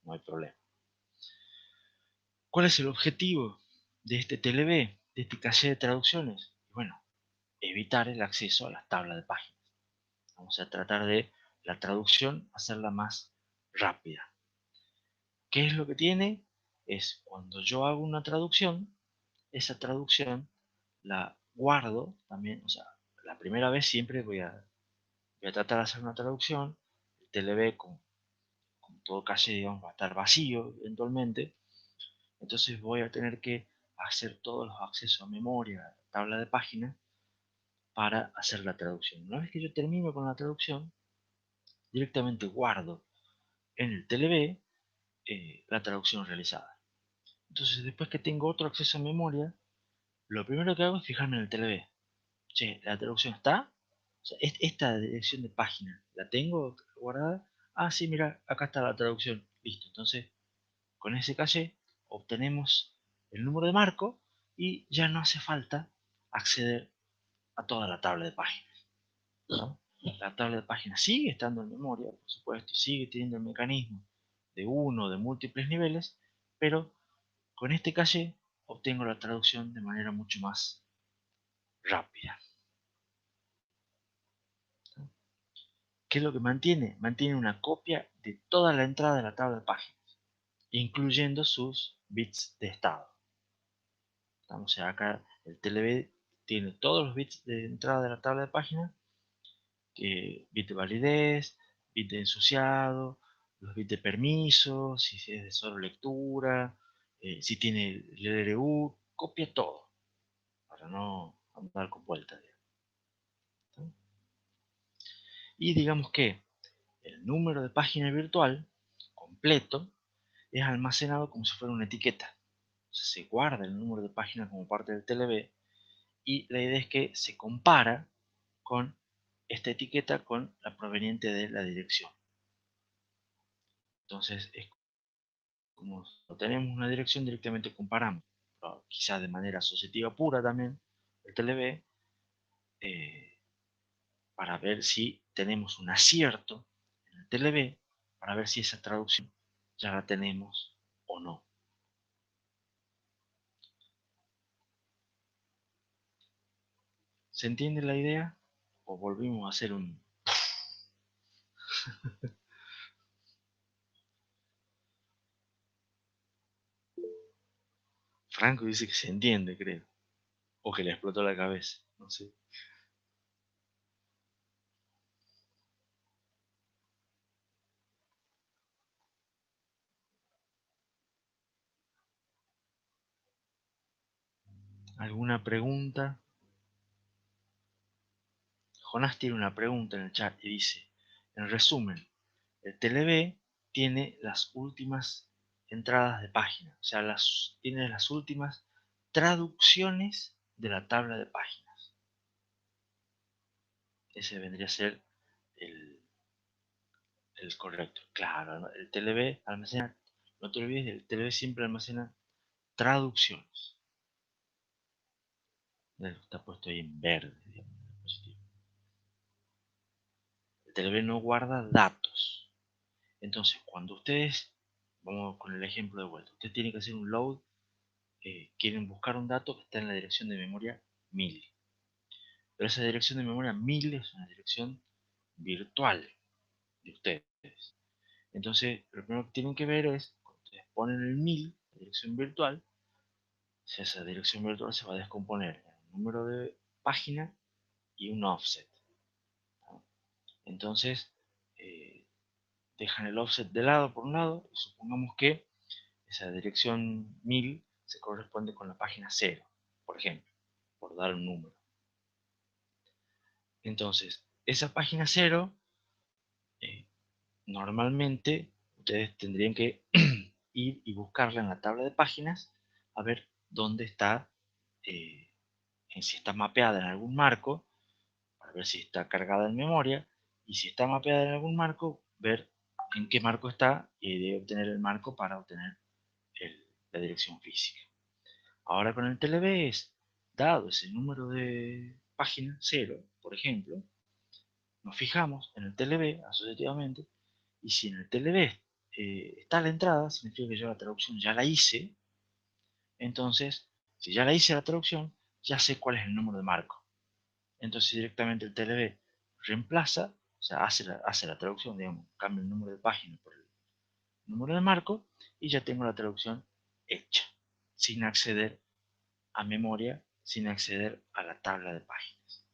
no hay problema. ¿Cuál es el objetivo de este TLB, de este caché de traducciones? Bueno, evitar el acceso a las tablas de páginas. Vamos a tratar de la traducción hacerla más rápida. ¿Qué es lo que tiene? Es cuando yo hago una traducción, esa traducción la guardo también, o sea, la primera vez siempre voy a tratar de hacer una traducción, el TLB con todo caché, digamos, va a estar vacío eventualmente, entonces voy a tener que hacer todos los accesos a memoria, tabla de páginas, para hacer la traducción. Una vez que yo termino con la traducción, directamente guardo en el TLB la traducción realizada. Entonces, después que tengo otro acceso a memoria, lo primero que hago es fijarme en el TLB. Che, ¿la traducción está? O sea, esta dirección de página, ¿la tengo guardada? Ah, sí, mira, acá está la traducción. Listo. Entonces, con ese caché obtenemos el número de marco y ya no hace falta acceder a toda la tabla de páginas, ¿no? La tabla de páginas sigue estando en memoria, por supuesto, y sigue teniendo el mecanismo de uno o de múltiples niveles, pero con este caché obtengo la traducción de manera mucho más rápida. ¿Qué es lo que mantiene? Mantiene una copia de toda la entrada de la tabla de páginas, incluyendo sus bits de estado. O sea, acá el TLB tiene todos los bits de entrada de la tabla de páginas, bit de validez, bit de ensuciado, los bits de permiso, si es de solo lectura, si tiene el LRU, copia todo, para no andar con vueltas. Y digamos que el número de página virtual completo es almacenado como si fuera una etiqueta. O sea, se guarda el número de página como parte del TLB y la idea es que se compara con esta etiqueta con la proveniente de la dirección. Entonces, es como tenemos una dirección, directamente comparamos, quizás de manera asociativa pura también, el TLB, eh, para ver si tenemos un acierto en el TLB, para ver si esa traducción ya la tenemos o no. ¿Se entiende la idea? ¿O volvimos a hacer un... Franco dice que se entiende, creo. O que le explotó la cabeza, no sé. ¿Alguna pregunta? Jonás tiene una pregunta en el chat y dice, en resumen, el TLB tiene las últimas entradas de página, o sea, tiene las últimas traducciones de la tabla de páginas. Ese vendría a ser el, el correcto. Claro, ¿no? El TLB almacena, no te olvides, el TLB siempre almacena traducciones. Está puesto ahí en verde, digamos, el dispositivo. El TLB no guarda datos. Entonces, cuando ustedes, vamos con el ejemplo de vuelta, ustedes tienen que hacer un load, quieren buscar un dato que está en la dirección de memoria 1000. Pero esa dirección de memoria 1000 es una dirección virtual de ustedes. Entonces, lo primero que tienen que ver es, cuando ustedes ponen el 1000, la dirección virtual, si esa dirección virtual se va a descomponer en un número de página y un offset, ¿no? Entonces, dejan el offset de lado por un lado y supongamos que esa dirección 1000 se corresponde con la página 0, por ejemplo, por dar un número. Entonces, esa página 0, normalmente ustedes tendrían que ir y buscarla en la tabla de páginas a ver dónde está, si está mapeada en algún marco, para ver si está cargada en memoria, y si está mapeada en algún marco, ver en qué marco está y de obtener el marco para obtener la dirección física. Ahora con el TLB es, dado ese número de página 0, por ejemplo, nos fijamos en el TLB asociativamente, y si en el TLB está la entrada, significa que yo la traducción ya la hice. Entonces, si ya la hice la traducción, ya sé cuál es el número de marco. Entonces directamente el TLB reemplaza, o sea, hace la traducción, digamos, cambia el número de página por el número de marco, y ya tengo la traducción hecha, sin acceder a memoria, sin acceder a la tabla de páginas.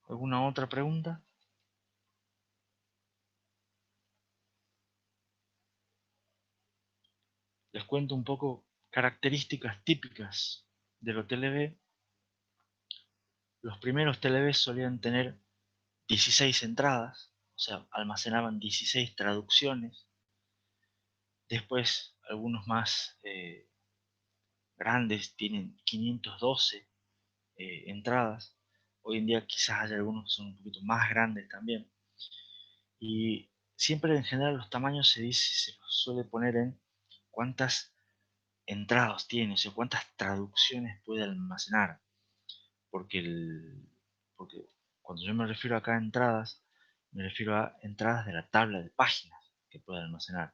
¿Alguna otra pregunta? Les cuento un poco características típicas de los TLB. Los primeros TLB solían tener 16 entradas, o sea, almacenaban 16 traducciones. Después, algunos más grandes tienen 512 entradas. Hoy en día quizás haya algunos que son un poquito más grandes también. Y siempre en general los tamaños se los suele poner en cuántas entradas tiene, o sea, cuántas traducciones puede almacenar. Porque, porque cuando yo me refiero acá a entradas, me refiero a entradas de la tabla de páginas que puede almacenar.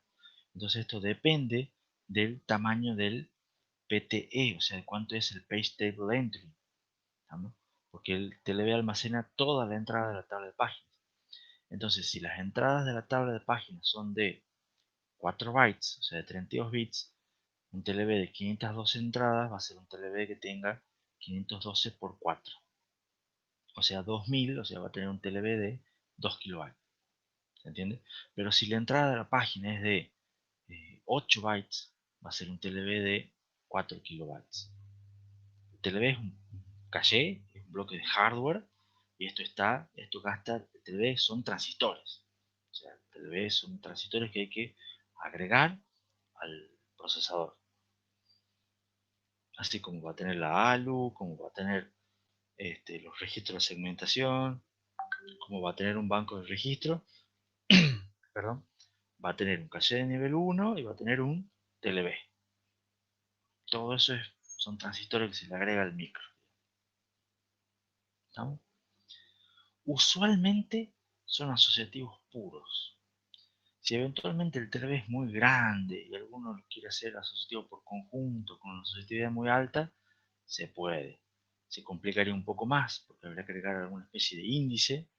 Entonces esto depende del tamaño del PTE, o sea, de cuánto es el Page Table Entry, ¿no? Porque el TLB almacena toda la entrada de la tabla de páginas. Entonces, si las entradas de la tabla de páginas son de 4 bytes, o sea, de 32 bits, un TLB de 512 entradas va a ser un TLB que tenga 512 por 4. O sea, 2000, o sea, va a tener un TLB de 2 kilobytes. ¿Se entiende? Pero si la entrada de la página es de 8 bytes, va a ser un TLB de 4 kilobytes. El TLB es un caché, es un bloque de hardware, y esto gasta, el TLB son transistores. O sea, el TLB son transistores que hay que agregar al procesador. Así como va a tener la ALU, como va a tener los registros de segmentación, como va a tener un banco de registro, perdón, va a tener un caché de nivel 1 y va a tener un TLB. Todo eso son transistores que se le agrega al micro. ¿Estamos? Usualmente son asociativos puros. Si eventualmente el TLB es muy grande y alguno lo quiere hacer asociativo por conjunto con una asociatividad muy alta, se puede. Se complicaría un poco más porque habría que agregar alguna especie de índice,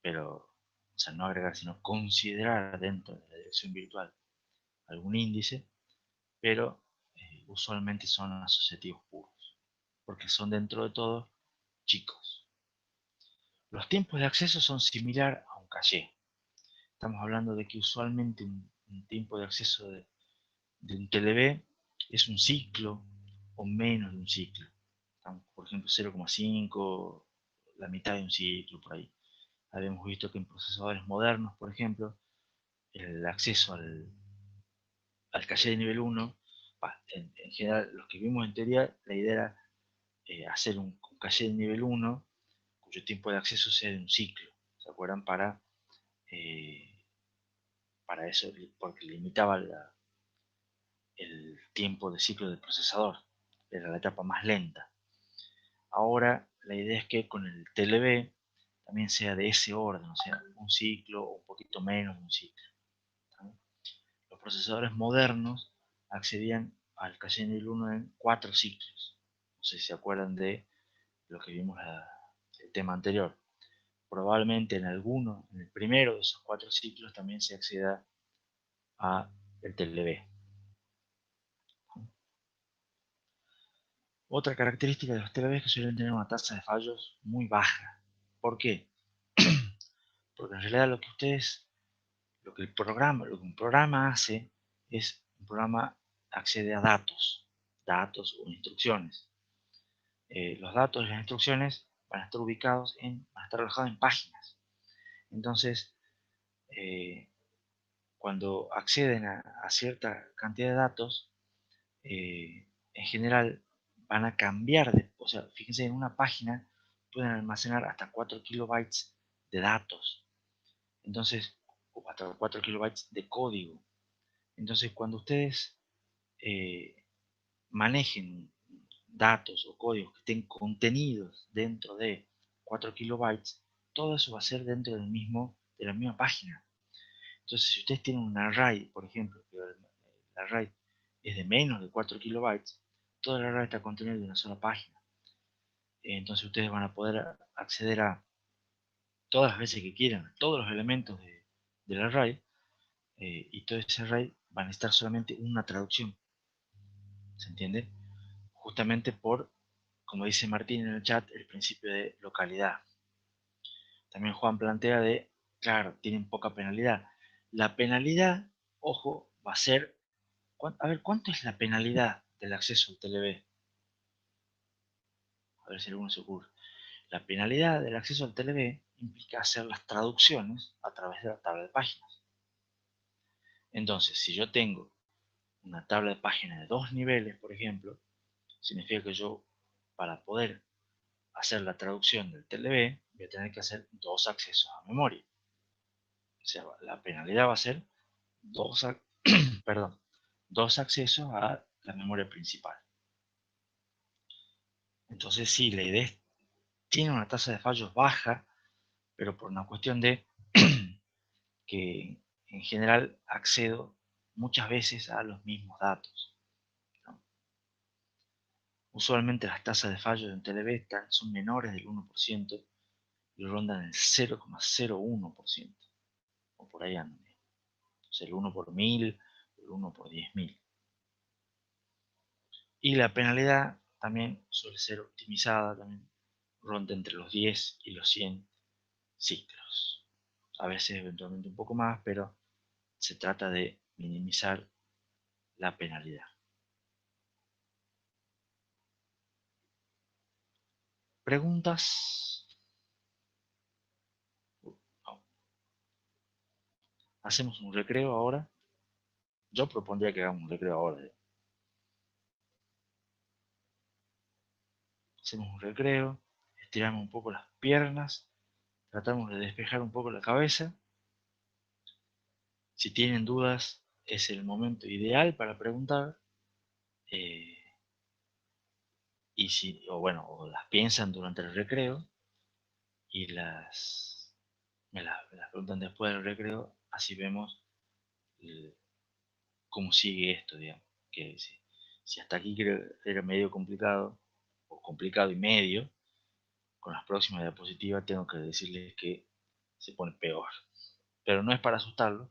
pero, o sea, no agregar, sino considerar dentro de la dirección virtual algún índice, pero usualmente son asociativos puros, porque son dentro de todo chicos. Los tiempos de acceso son similar a un caché. Estamos hablando de que usualmente un tiempo de acceso de un TLB es un ciclo o menos de un ciclo. Por ejemplo, 0,5, la mitad de un ciclo, por ahí. Habíamos visto que en procesadores modernos, por ejemplo, el acceso al caché de nivel 1, en general, los que vimos en teoría, la idea era hacer un caché de nivel 1 cuyo tiempo de acceso sea de un ciclo. ¿Se acuerdan? Para eso, porque limitaba el tiempo de ciclo del procesador. Era la etapa más lenta. Ahora la idea es que con el TLB también sea de ese orden, o sea, un ciclo o un poquito menos de un ciclo. ¿Sí? Los procesadores modernos accedían al caché nivel 1 en 4 ciclos. No sé si se acuerdan de lo que vimos el tema anterior. probablemente en alguno, en el primero de esos 4 ciclos también se acceda a el TLB. Otra característica de los TLB es que suelen tener una tasa de fallos muy baja. ¿Por qué? Porque en realidad lo que un programa hace es, un programa accede a datos o instrucciones. Los datos y las instrucciones van a estar van a estar alojados en páginas. Entonces, cuando acceden a cierta cantidad de datos, en general van a cambiar o sea, fíjense, en una página pueden almacenar hasta 4 kilobytes de datos. Entonces, o hasta 4 kilobytes de código. Entonces, cuando ustedes eh, manejen datos o códigos que estén contenidos dentro de 4 kilobytes, todo eso va a ser dentro de la misma página. Entonces, si ustedes tienen un array, por ejemplo, que el array es de menos de 4 kilobytes, todo el array está contenido en una sola página. Entonces, ustedes van a poder acceder a todas las veces que quieran, todos los elementos del array, y todo ese array va a necesitar solamente una traducción. ¿Se entiende? Justamente por, como dice Martín en el chat, el principio de localidad. También Juan plantea claro, tienen poca penalidad. La penalidad, ojo, va a ser, a ver, ¿cuánto es la penalidad del acceso al TLB? A ver si alguno se ocurre. La penalidad del acceso al TLB implica hacer las traducciones a través de la tabla de páginas. Entonces, si yo tengo una tabla de páginas de 2 niveles, por ejemplo, significa que yo, para poder hacer la traducción del TLB, voy a tener que hacer 2 accesos a memoria. O sea, la penalidad va a ser dos, perdón, 2 accesos a la memoria principal. Entonces sí, la idea tiene una tasa de fallos baja, pero por una cuestión de que en general accedo muchas veces a los mismos datos, ¿no? Usualmente las tasas de fallo de un TLB son menores del 1% y rondan el 0,01%, o por ahí andan. O sea, el 1 por 1000, el 1 por 10.000. Y la penalidad también suele ser optimizada, también ronda entre los 10 y los 100 ciclos. A veces eventualmente un poco más, pero se trata de minimizar la penalidad. ¿Preguntas? No. ¿Hacemos un recreo ahora? Yo propondría que hagamos un recreo ahora. Hacemos un recreo, estiramos un poco las piernas, tratamos de despejar un poco la cabeza. Si tienen dudas, es el momento ideal para preguntar. Eh, y si, o bueno, o las piensan durante el recreo y me las preguntan después del recreo, así vemos cómo sigue esto, digamos. Que si hasta aquí creo que era medio complicado, o complicado y medio, con las próximas diapositivas tengo que decirles que se pone peor. Pero no es para asustarlos,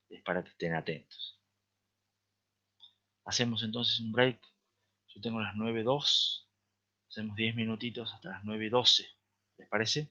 es para que estén atentos. Hacemos entonces un break. Yo tengo las 9:02. Hacemos 10 minutitos hasta las 9:12. ¿Les parece?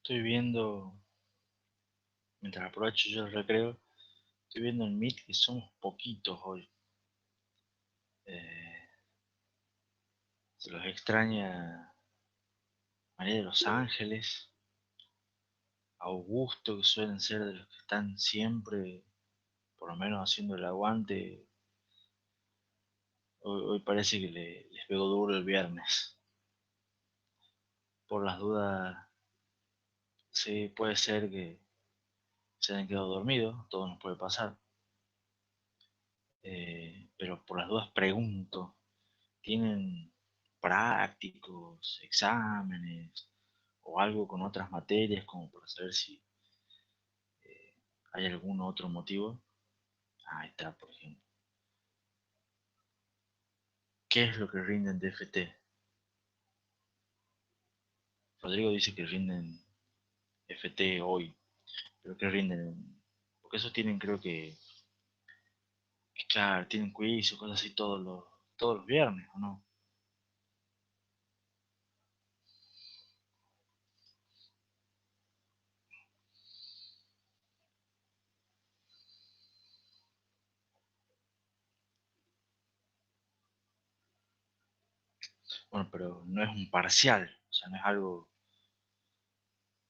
Estoy viendo, mientras aprovecho yo el recreo, estoy viendo en Meet que somos poquitos hoy. Eh, Se los extraña María de los Ángeles, Augusto, que suelen ser de los que están siempre, por lo menos haciendo el aguante. Hoy parece que les pegó duro el viernes. Por las dudas, sí, puede ser que se hayan quedado dormidos, todo nos puede pasar. Pero por las dudas pregunto, ¿tienen prácticos, exámenes o algo con otras materias como para saber si hay algún otro motivo? Ahí está, por ejemplo. ¿Qué es lo que rinden de FT? Rodrigo dice que rinden FT hoy, pero que rinden, porque esos tienen, creo que claro, tienen quiz o cosas así todos los viernes, ¿o no? Bueno, pero no es un parcial, o sea, no es algo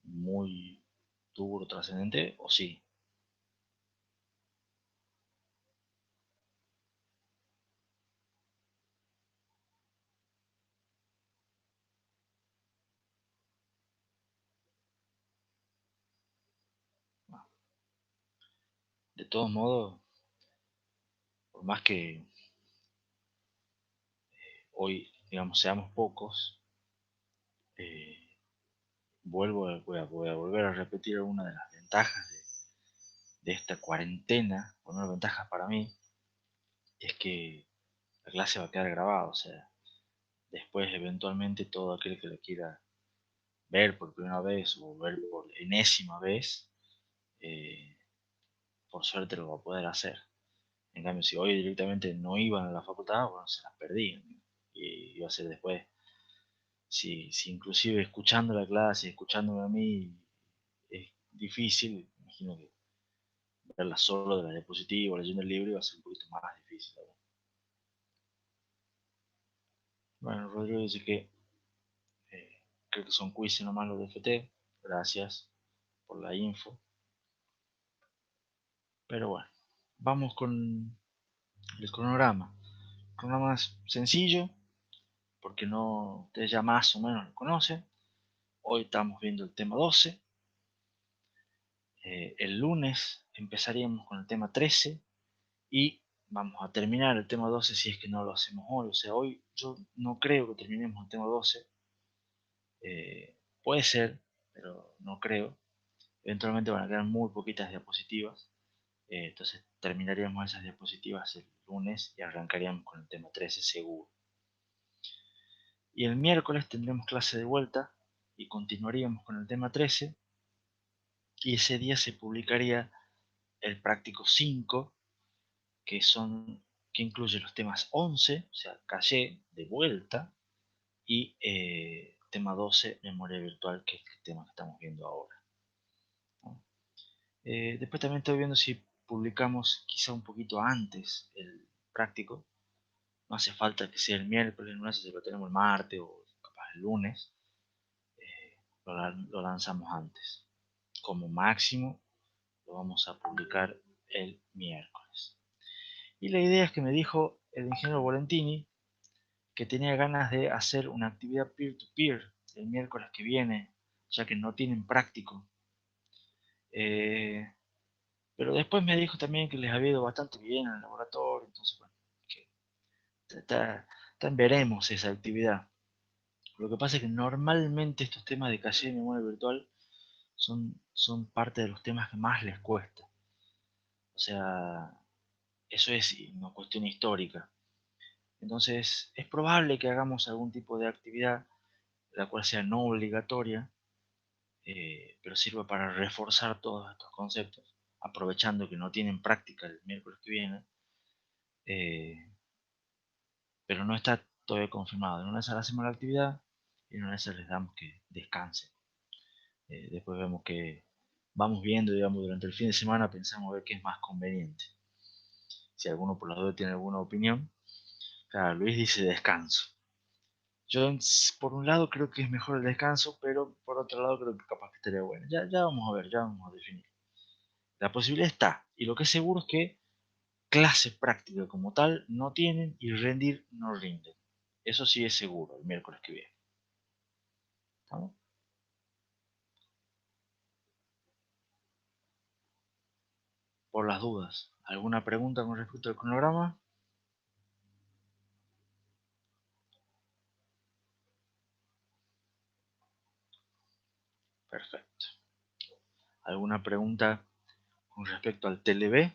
muy duro, trascendente, o sí. Bueno, de todos modos, por más que hoy, digamos, seamos pocos, eh, voy a volver a repetir alguna de las ventajas de esta cuarentena. Una de las ventajas para mí es que la clase va a quedar grabada, o sea, después eventualmente todo aquel que la quiera ver por primera vez o ver por enésima vez, eh, por suerte lo va a poder hacer. En cambio, si hoy directamente no iban a la facultad, bueno, se las perdían. Y iba a ser después, si inclusive escuchando la clase, escuchándome a mí, es difícil, imagino que verla solo de la diapositiva, leyendo el libro, iba a ser un poquito más difícil. Bueno, Rodrigo dice que creo que son quizzes nomás los de FT. Gracias por la info. Pero bueno, vamos con el cronograma. Cronograma sencillo, porque no, ustedes ya más o menos lo conocen. Hoy estamos viendo el tema 12. El lunes empezaríamos con el tema 13 y vamos a terminar el tema 12 si es que no lo hacemos hoy. O sea, hoy yo no creo que terminemos el tema 12. Puede ser, pero no creo. Eventualmente van a quedar muy poquitas diapositivas. Entonces terminaríamos esas diapositivas el lunes y arrancaríamos con el tema 13 seguro. Y el miércoles tendremos clase de vuelta y continuaríamos con el tema 13 y ese día se publicaría el práctico 5 que incluye los temas 11, o sea, calle de vuelta, y tema 12, memoria virtual, que es el tema que estamos viendo ahora, ¿no? Después también estoy viendo si publicamos quizá un poquito antes el práctico. No hace falta que sea el miércoles, no sé si lo tenemos el martes o capaz el lunes. lo lanzamos antes. Como máximo lo vamos a publicar el miércoles. Y la idea es que me dijo el ingeniero Volentini que tenía ganas de hacer una actividad peer-to-peer el miércoles que viene, ya que no tienen práctico. Pero después me dijo también que les había ido bastante bien en el laboratorio, entonces bueno, que veremos esa actividad. Lo que pasa es que normalmente estos temas de calle de memoria virtual son parte de los temas que más les cuesta. O sea, eso es una cuestión histórica. Entonces, es probable que hagamos algún tipo de actividad, la cual sea no obligatoria, pero sirva para reforzar todos estos conceptos, aprovechando que no tienen práctica el miércoles que viene, eh, pero no está todavía confirmado. En una vez hacemos la actividad y en una vez les damos que descansen. Después vemos que vamos viendo, digamos, durante el fin de semana, pensamos a ver qué es más conveniente. Si alguno por la duda tiene alguna opinión, claro, Luis dice descanso. Yo por un lado creo que es mejor el descanso, pero por otro lado creo que capaz que estaría bueno. Ya vamos a ver, ya vamos a definir. La posibilidad está, y lo que es seguro es que clase práctica como tal no tienen y rendir no rinden. Eso sí es seguro, el miércoles que viene. ¿Estamos? Por las dudas, ¿alguna pregunta con respecto al cronograma? Perfecto. ¿Alguna pregunta con respecto al TLB?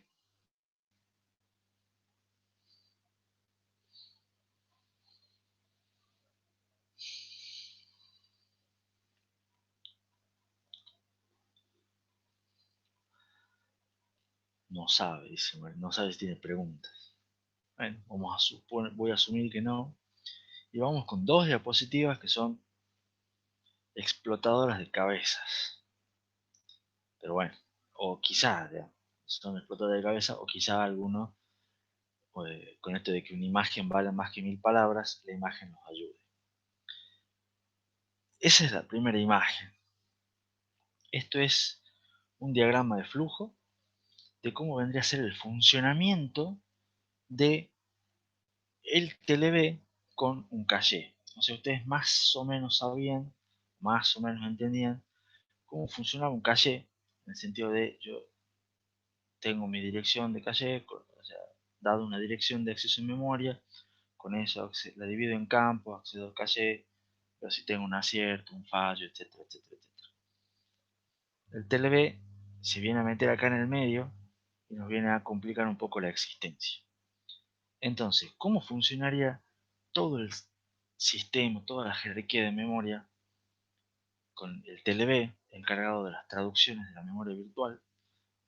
No sabe, dice, no sabe si tiene preguntas. Bueno, voy a asumir que no. Y vamos con dos diapositivas que son explotadoras de cabezas. Pero bueno, o quizás son explotadoras de cabeza, o quizás algunos, con esto de que una imagen vale más que 1000 palabras, la imagen nos ayude. Esa es la primera imagen. Esto es un diagrama de flujo de cómo vendría a ser el funcionamiento de el TLB con un caché. O sea, ustedes más o menos sabían, más o menos entendían cómo funcionaba un caché, en el sentido de yo tengo mi dirección de caché, o sea, dado una dirección de acceso en memoria, con eso la divido en campos, accedo al caché, pero si tengo un acierto, un fallo, etcétera, etcétera, etcétera. El TLB se viene a meter acá en el medio y nos viene a complicar un poco la existencia. Entonces, ¿cómo funcionaría todo el sistema, toda la jerarquía de memoria con el TLB encargado de las traducciones de la memoria virtual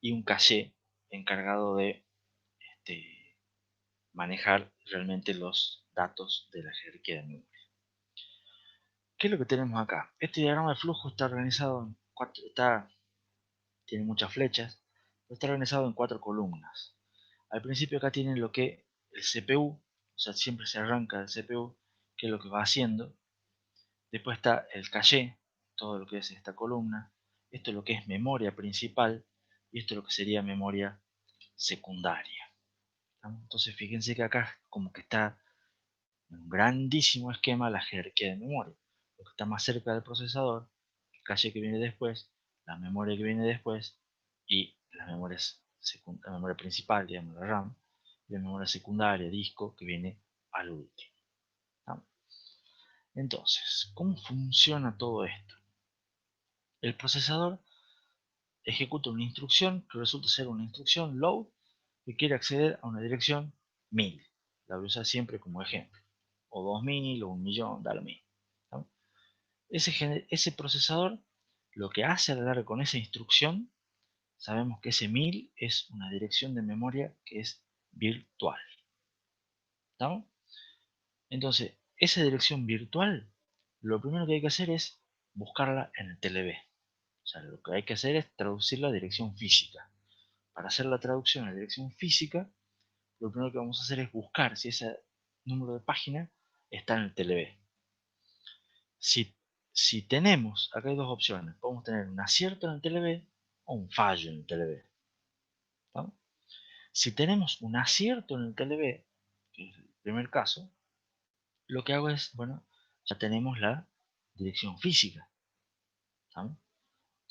y un caché encargado de manejar realmente los datos de la jerarquía de memoria? ¿Qué es lo que tenemos acá? Este diagrama de flujo está organizado en tiene muchas flechas, pero está organizado en 4 columnas. Al principio acá tienen lo que el CPU, o sea, siempre se arranca el CPU, que es lo que va haciendo. Después está el caché, todo lo que es esta columna. Esto es lo que es memoria principal y esto es lo que sería memoria secundaria. Entonces fíjense que acá como que está en un grandísimo esquema la jerarquía de memoria. Lo que está más cerca del procesador, el caché que viene después, la memoria que viene después y la memoria principal, digamos la RAM, y la memoria secundaria, disco, que viene al último. Entonces, ¿cómo funciona todo esto? El procesador ejecuta una instrucción que resulta ser una instrucción load que quiere acceder a una dirección 1000. La voy a usar siempre como ejemplo. O 2000 o 1.000.000, da lo mismo. ¿No? Ese procesador lo que hace a la larga con esa instrucción, sabemos que ese 1000 es una dirección de memoria que es virtual. ¿No? Entonces, esa dirección virtual, lo primero que hay que hacer es buscarla en el TLB. O sea, lo que hay que hacer es traducirla a dirección física. Para hacer la traducción a dirección física, lo primero que vamos a hacer es buscar si ese número de página está en el TLB. Si si tenemos, acá hay dos opciones, podemos tener un acierto en el TLB o un fallo en el TLB. ¿No? Si tenemos un acierto en el TLB, que es el primer caso, lo que hago es, bueno, ya tenemos la dirección física. ¿No?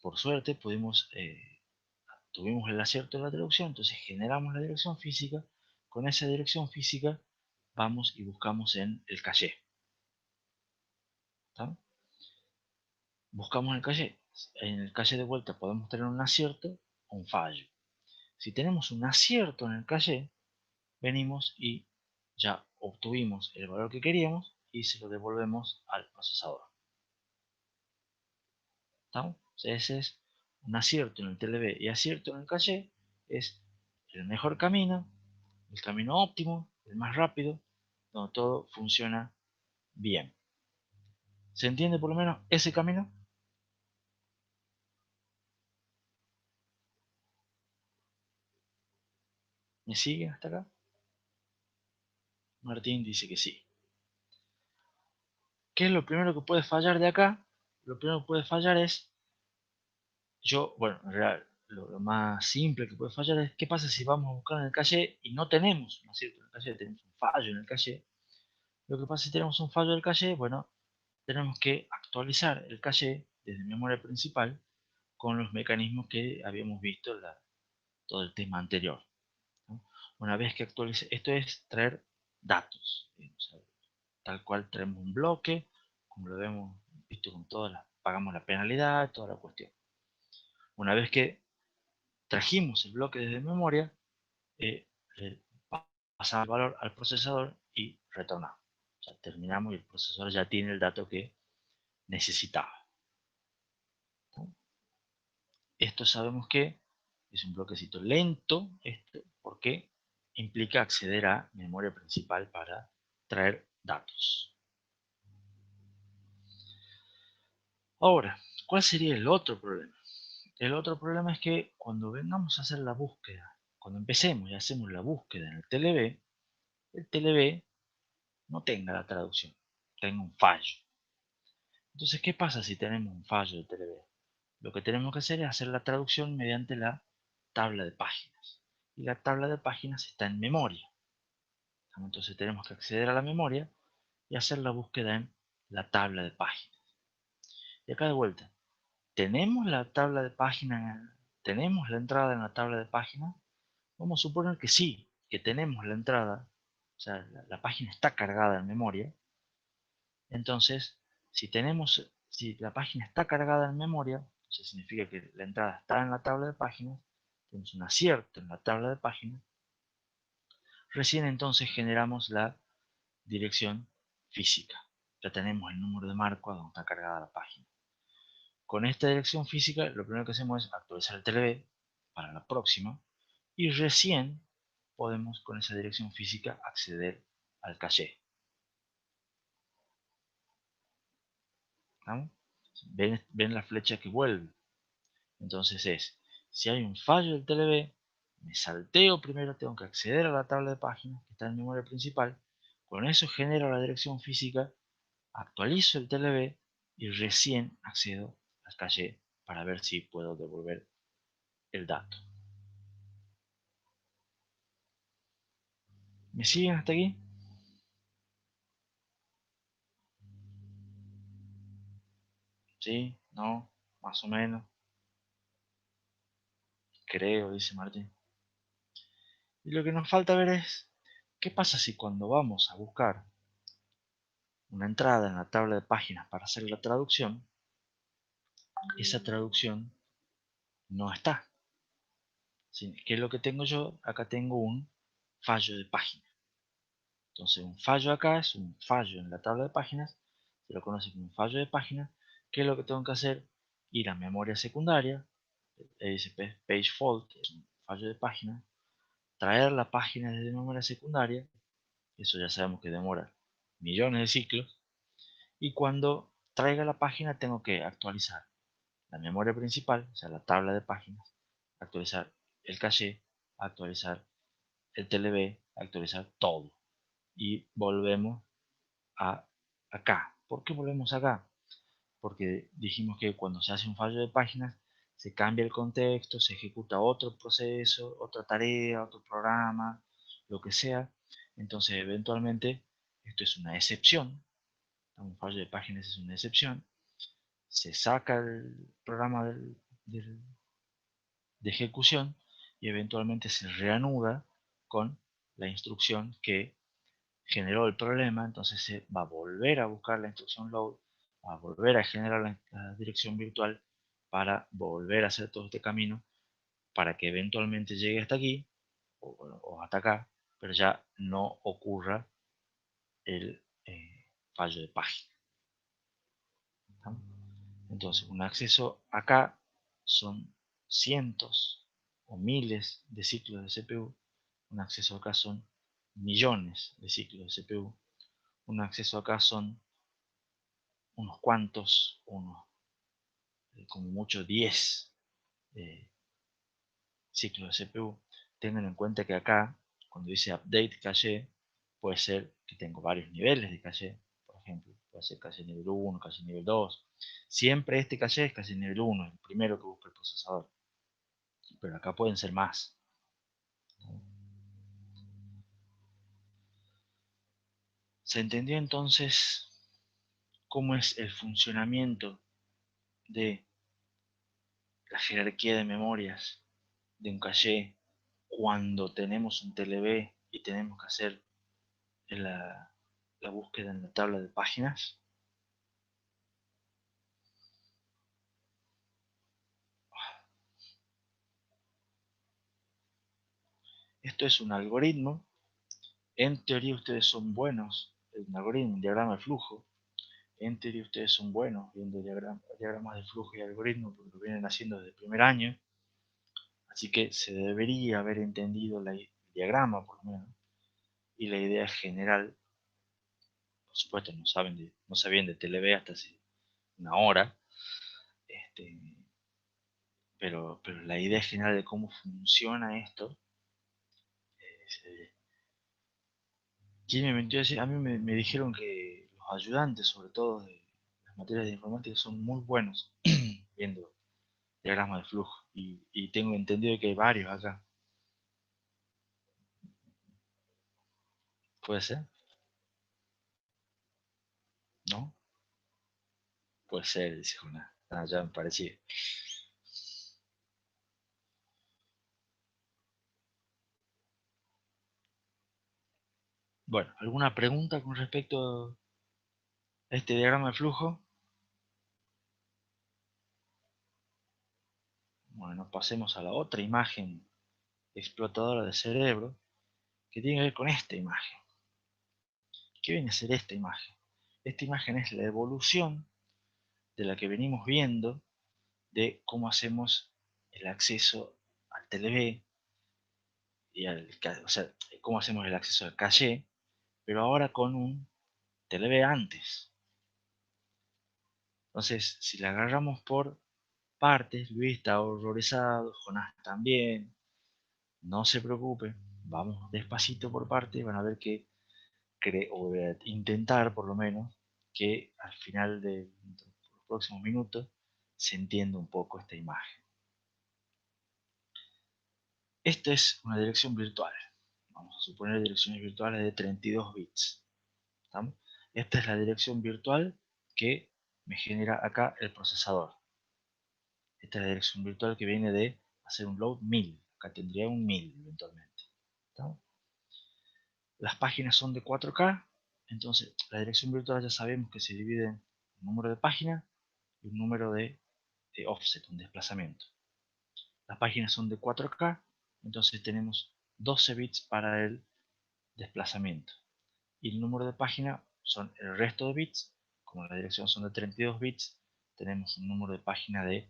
Por suerte tuvimos el acierto de la traducción, entonces generamos la dirección física. Con esa dirección física vamos y buscamos en el caché. ¿Tá? Buscamos el caché. En el caché de vuelta podemos tener un acierto o un fallo. Si tenemos un acierto en el caché, venimos y ya obtuvimos el valor que queríamos y se lo devolvemos al procesador. ¿Tá? O sea, ese es un acierto en el TLB y acierto en el caché. Es el mejor camino, el camino óptimo, el más rápido, donde todo funciona bien. ¿Se entiende por lo menos ese camino? ¿Me sigue hasta acá? Martín dice que sí. ¿Qué es lo primero que puede fallar de acá? Lo primero que puede fallar es, bueno, en realidad, lo más simple que puede fallar es, ¿qué pasa si vamos a buscar en el caché y no tenemos un acierto en el caché, tenemos un fallo en el caché? Lo que pasa si tenemos un fallo del caché, bueno, tenemos que actualizar el caché desde memoria principal con los mecanismos que habíamos visto en todo el tema anterior. ¿No? Una vez que actualice, esto es traer datos, o sea, tal cual traemos un bloque, como lo hemos visto con pagamos la penalidad, toda la cuestión. Una vez que trajimos el bloque desde memoria, le pasamos el valor al procesador y retornamos. O sea, terminamos y el procesador ya tiene el dato que necesitaba. ¿No? Esto sabemos que es un bloquecito lento, porque implica acceder a memoria principal para traer datos. Ahora, ¿cuál sería el otro problema? El otro problema es que cuando vengamos a hacer la búsqueda, cuando empecemos y hacemos la búsqueda en el TLB no tenga la traducción, tenga un fallo. Entonces, ¿qué pasa si tenemos un fallo del TLB? Lo que tenemos que hacer es hacer la traducción mediante la tabla de páginas. Y la tabla de páginas está en memoria. Entonces tenemos que acceder a la memoria y hacer la búsqueda en la tabla de páginas. Y acá de vuelta, ¿tenemos la tabla de páginas? ¿Tenemos la entrada en la tabla de páginas? Vamos a suponer que sí, que tenemos la entrada, o sea, la página está cargada en memoria. Entonces, si la página está cargada en memoria, eso significa que la entrada está en la tabla de páginas, tenemos un acierto en la tabla de páginas, recién entonces generamos la dirección física. Ya tenemos el número de marco a donde está cargada la página. Con esta dirección física, lo primero que hacemos es actualizar el TLB para la próxima y recién podemos con esa dirección física acceder al caché. ¿No? ¿Ven la flecha que vuelve? Entonces si hay un fallo del TLB, me salteo primero, tengo que acceder a la tabla de páginas que está en memoria principal, con eso genero la dirección física, actualizo el TLB y recién accedo al caché para ver si puedo devolver el dato. ¿Me siguen hasta aquí? ¿Sí? ¿No? Más o menos. Creo, dice Martín. Y lo que nos falta ver es, ¿qué pasa si cuando vamos a buscar una entrada en la tabla de páginas para hacer la traducción, esa traducción no está? ¿Sí? ¿Qué es lo que tengo yo? Acá tengo un fallo de página. Entonces un fallo acá es un fallo en la tabla de páginas, se lo conoce como un fallo de página. ¿Qué es lo que tengo que hacer? Ir a memoria secundaria, dice page fault, es un fallo de página, traer la página desde memoria secundaria, eso ya sabemos que demora millones de ciclos, y cuando traiga la página tengo que actualizar la memoria principal, o sea, la tabla de páginas, actualizar el caché, actualizar el TLB, actualizar todo. Y volvemos a acá. ¿Por qué volvemos acá? porque dijimos que cuando se hace un fallo de páginas, se cambia el contexto, se ejecuta otro proceso, otra tarea, otro programa, lo que sea. Entonces, eventualmente, esto es una excepción. Un fallo de páginas es una excepción. Se saca el programa de ejecución y eventualmente se reanuda con la instrucción que generó el problema. Entonces se va a volver a buscar la instrucción load, va a volver a generar la dirección virtual para volver a hacer todo este camino para que eventualmente llegue hasta aquí o hasta acá, pero ya no ocurra el fallo de página. ¿No? Entonces, un acceso acá son cientos o miles de ciclos de CPU. Un acceso acá son millones de ciclos de CPU. Un acceso acá son unos cuantos, como mucho 10 eh, ciclos de CPU. Tengan en cuenta que acá, cuando dice update caché, puede ser que tengo varios niveles de caché. Por ejemplo, puede ser caché nivel 1, caché nivel 2. Siempre este caché es caché nivel 1, el primero que busca el procesador. Pero acá pueden ser más. ¿Se entendió entonces cómo es el funcionamiento de la jerarquía de memorias de un caché cuando tenemos un TLB y tenemos que hacer la búsqueda en la tabla de páginas? Esto es un algoritmo. En teoría ustedes son buenos en un algoritmo, un diagrama de flujo. En teoría ustedes son buenos viendo diagramas de flujo y algoritmos porque lo vienen haciendo desde el primer año. Así que se debería haber entendido el diagrama por lo menos y la idea general. Por supuesto no sabían de TLB hasta hace una hora, este, pero la idea general de cómo funciona esto, ¿quién me mintió decir? A mí me dijeron que los ayudantes, sobre todo de las materias de informática, son muy buenos viendo diagramas de flujo y tengo entendido que hay varios acá. ¿Puede ser? ¿No? Puede ser, dice Jonás. Ah, ya me parecía. Bueno, ¿alguna pregunta con respecto a este diagrama de flujo? Bueno, pasemos a la otra imagen explotadora de cerebro que tiene que ver con esta imagen. ¿Qué viene a ser esta imagen? Esta imagen es la evolución de la que venimos viendo de cómo hacemos el acceso al TLB y o sea, cómo hacemos el acceso al caché, pero ahora con un TLB antes. Entonces, si la agarramos por partes, Luis está horrorizado, Jonás también, no se preocupe, vamos despacito por partes, van a ver que o intentar por lo menos que al final de los próximos minutos se entienda un poco esta imagen. Esta es una dirección virtual. Vamos a suponer direcciones virtuales de 32 bits. ¿Estamos? Esta es la dirección virtual que me genera acá el procesador. Esta es la dirección virtual que viene de hacer un load 1000. Acá tendría un 1000 eventualmente. ¿Estamos? Las páginas son de 4K. Entonces la dirección virtual ya sabemos que se divide en un número de páginas y un número de offset, un desplazamiento. Las páginas son de 4K, entonces tenemos 12 bits para el desplazamiento. Y el número de página son el resto de bits. Como la dirección son de 32 bits, tenemos un número de página de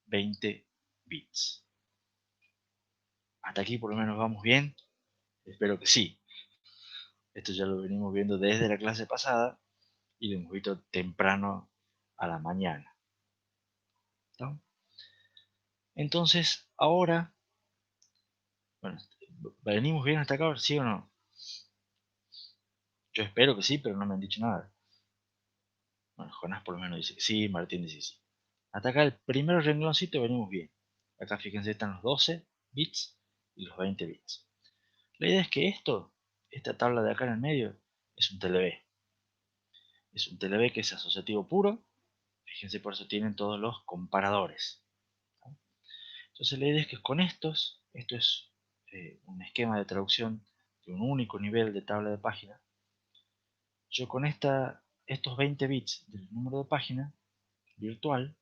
20 bits. Hasta aquí por lo menos vamos bien. Espero que sí. Esto ya lo venimos viendo desde la clase pasada y lo hemos visto temprano a la mañana. ¿No? Entonces, ahora, bueno, ¿venimos bien hasta acá? ¿Sí o no? Yo espero que sí, pero no me han dicho nada. Bueno, Jonás por lo menos dice que sí, Martín dice que sí. Hasta acá el primer rengloncito venimos bien. Acá fíjense, están los 12 bits y los 20 bits. La idea es que esta tabla de acá en el medio, es un TLB. Es un TLB que es asociativo puro. Fíjense, por eso tienen todos los comparadores. Entonces la idea es que con esto es un esquema de traducción de un único nivel de tabla de página. Yo con estos 20 bits del número de página virtual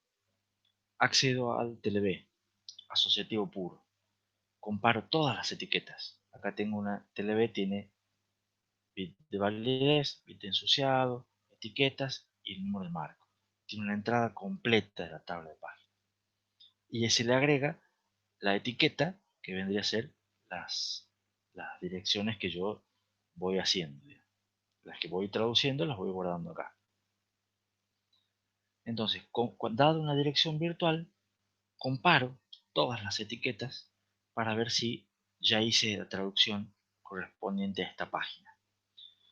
accedo al TLB asociativo puro. Comparo todas las etiquetas. Acá tengo una TLB, tiene bit de validez, bit de ensuciado, etiquetas y el número de marco. Tiene una entrada completa de la tabla de página. Y se le agrega la etiqueta que vendría a ser las direcciones que yo voy haciendo. Las que voy traduciendo las voy guardando acá. Entonces, dado una dirección virtual, comparo todas las etiquetas para ver si ya hice la traducción correspondiente a esta página.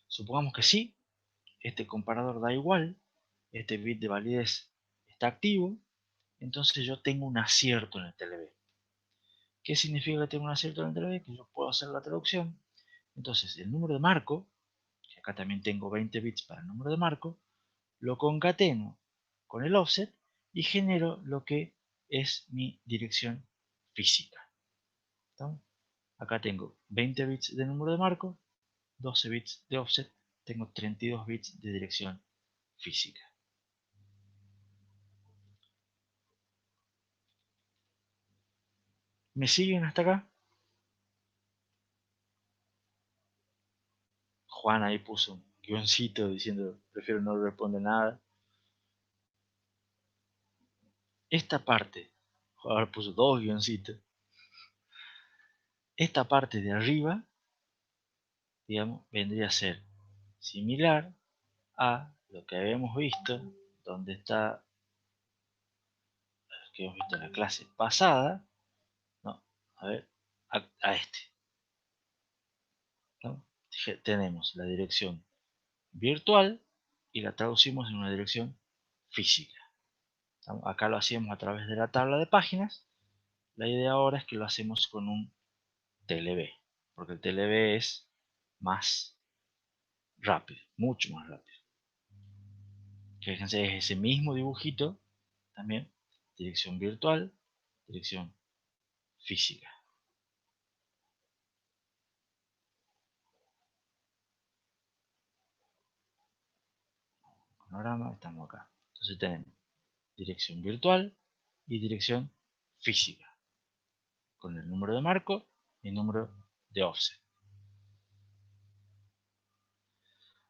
Supongamos que sí, este comparador da igual, este bit de validez está activo, entonces yo tengo un acierto en el TLB. ¿Qué significa que tengo un acierto en el TLB? Que yo puedo hacer la traducción. Entonces el número de marco, que acá también tengo 20 bits para el número de marco, lo concateno con el offset y genero lo que es mi dirección física. ¿Estamos? Acá tengo 20 bits de número de marco, 12 bits de offset, tengo 32 bits de dirección física. ¿Me siguen hasta acá? Juan ahí puso un guioncito diciendo prefiero no responder nada. Esta parte, ahora puso dos guioncitos. Esta parte de arriba, digamos, vendría a ser similar a lo que habíamos visto, donde está, que hemos visto en la clase pasada, no, a ver, a este, ¿no? Tenemos la dirección virtual y la traducimos en una dirección física. ¿No? Acá lo hacíamos a través de la tabla de páginas. La idea ahora es que lo hacemos con un TLB, porque el TLB es más rápido, mucho más rápido. Fíjense, es ese mismo dibujito, también, dirección virtual, dirección física. Panorama, estamos acá. Entonces tenemos dirección virtual y dirección física, con el número de marco y el número de offset.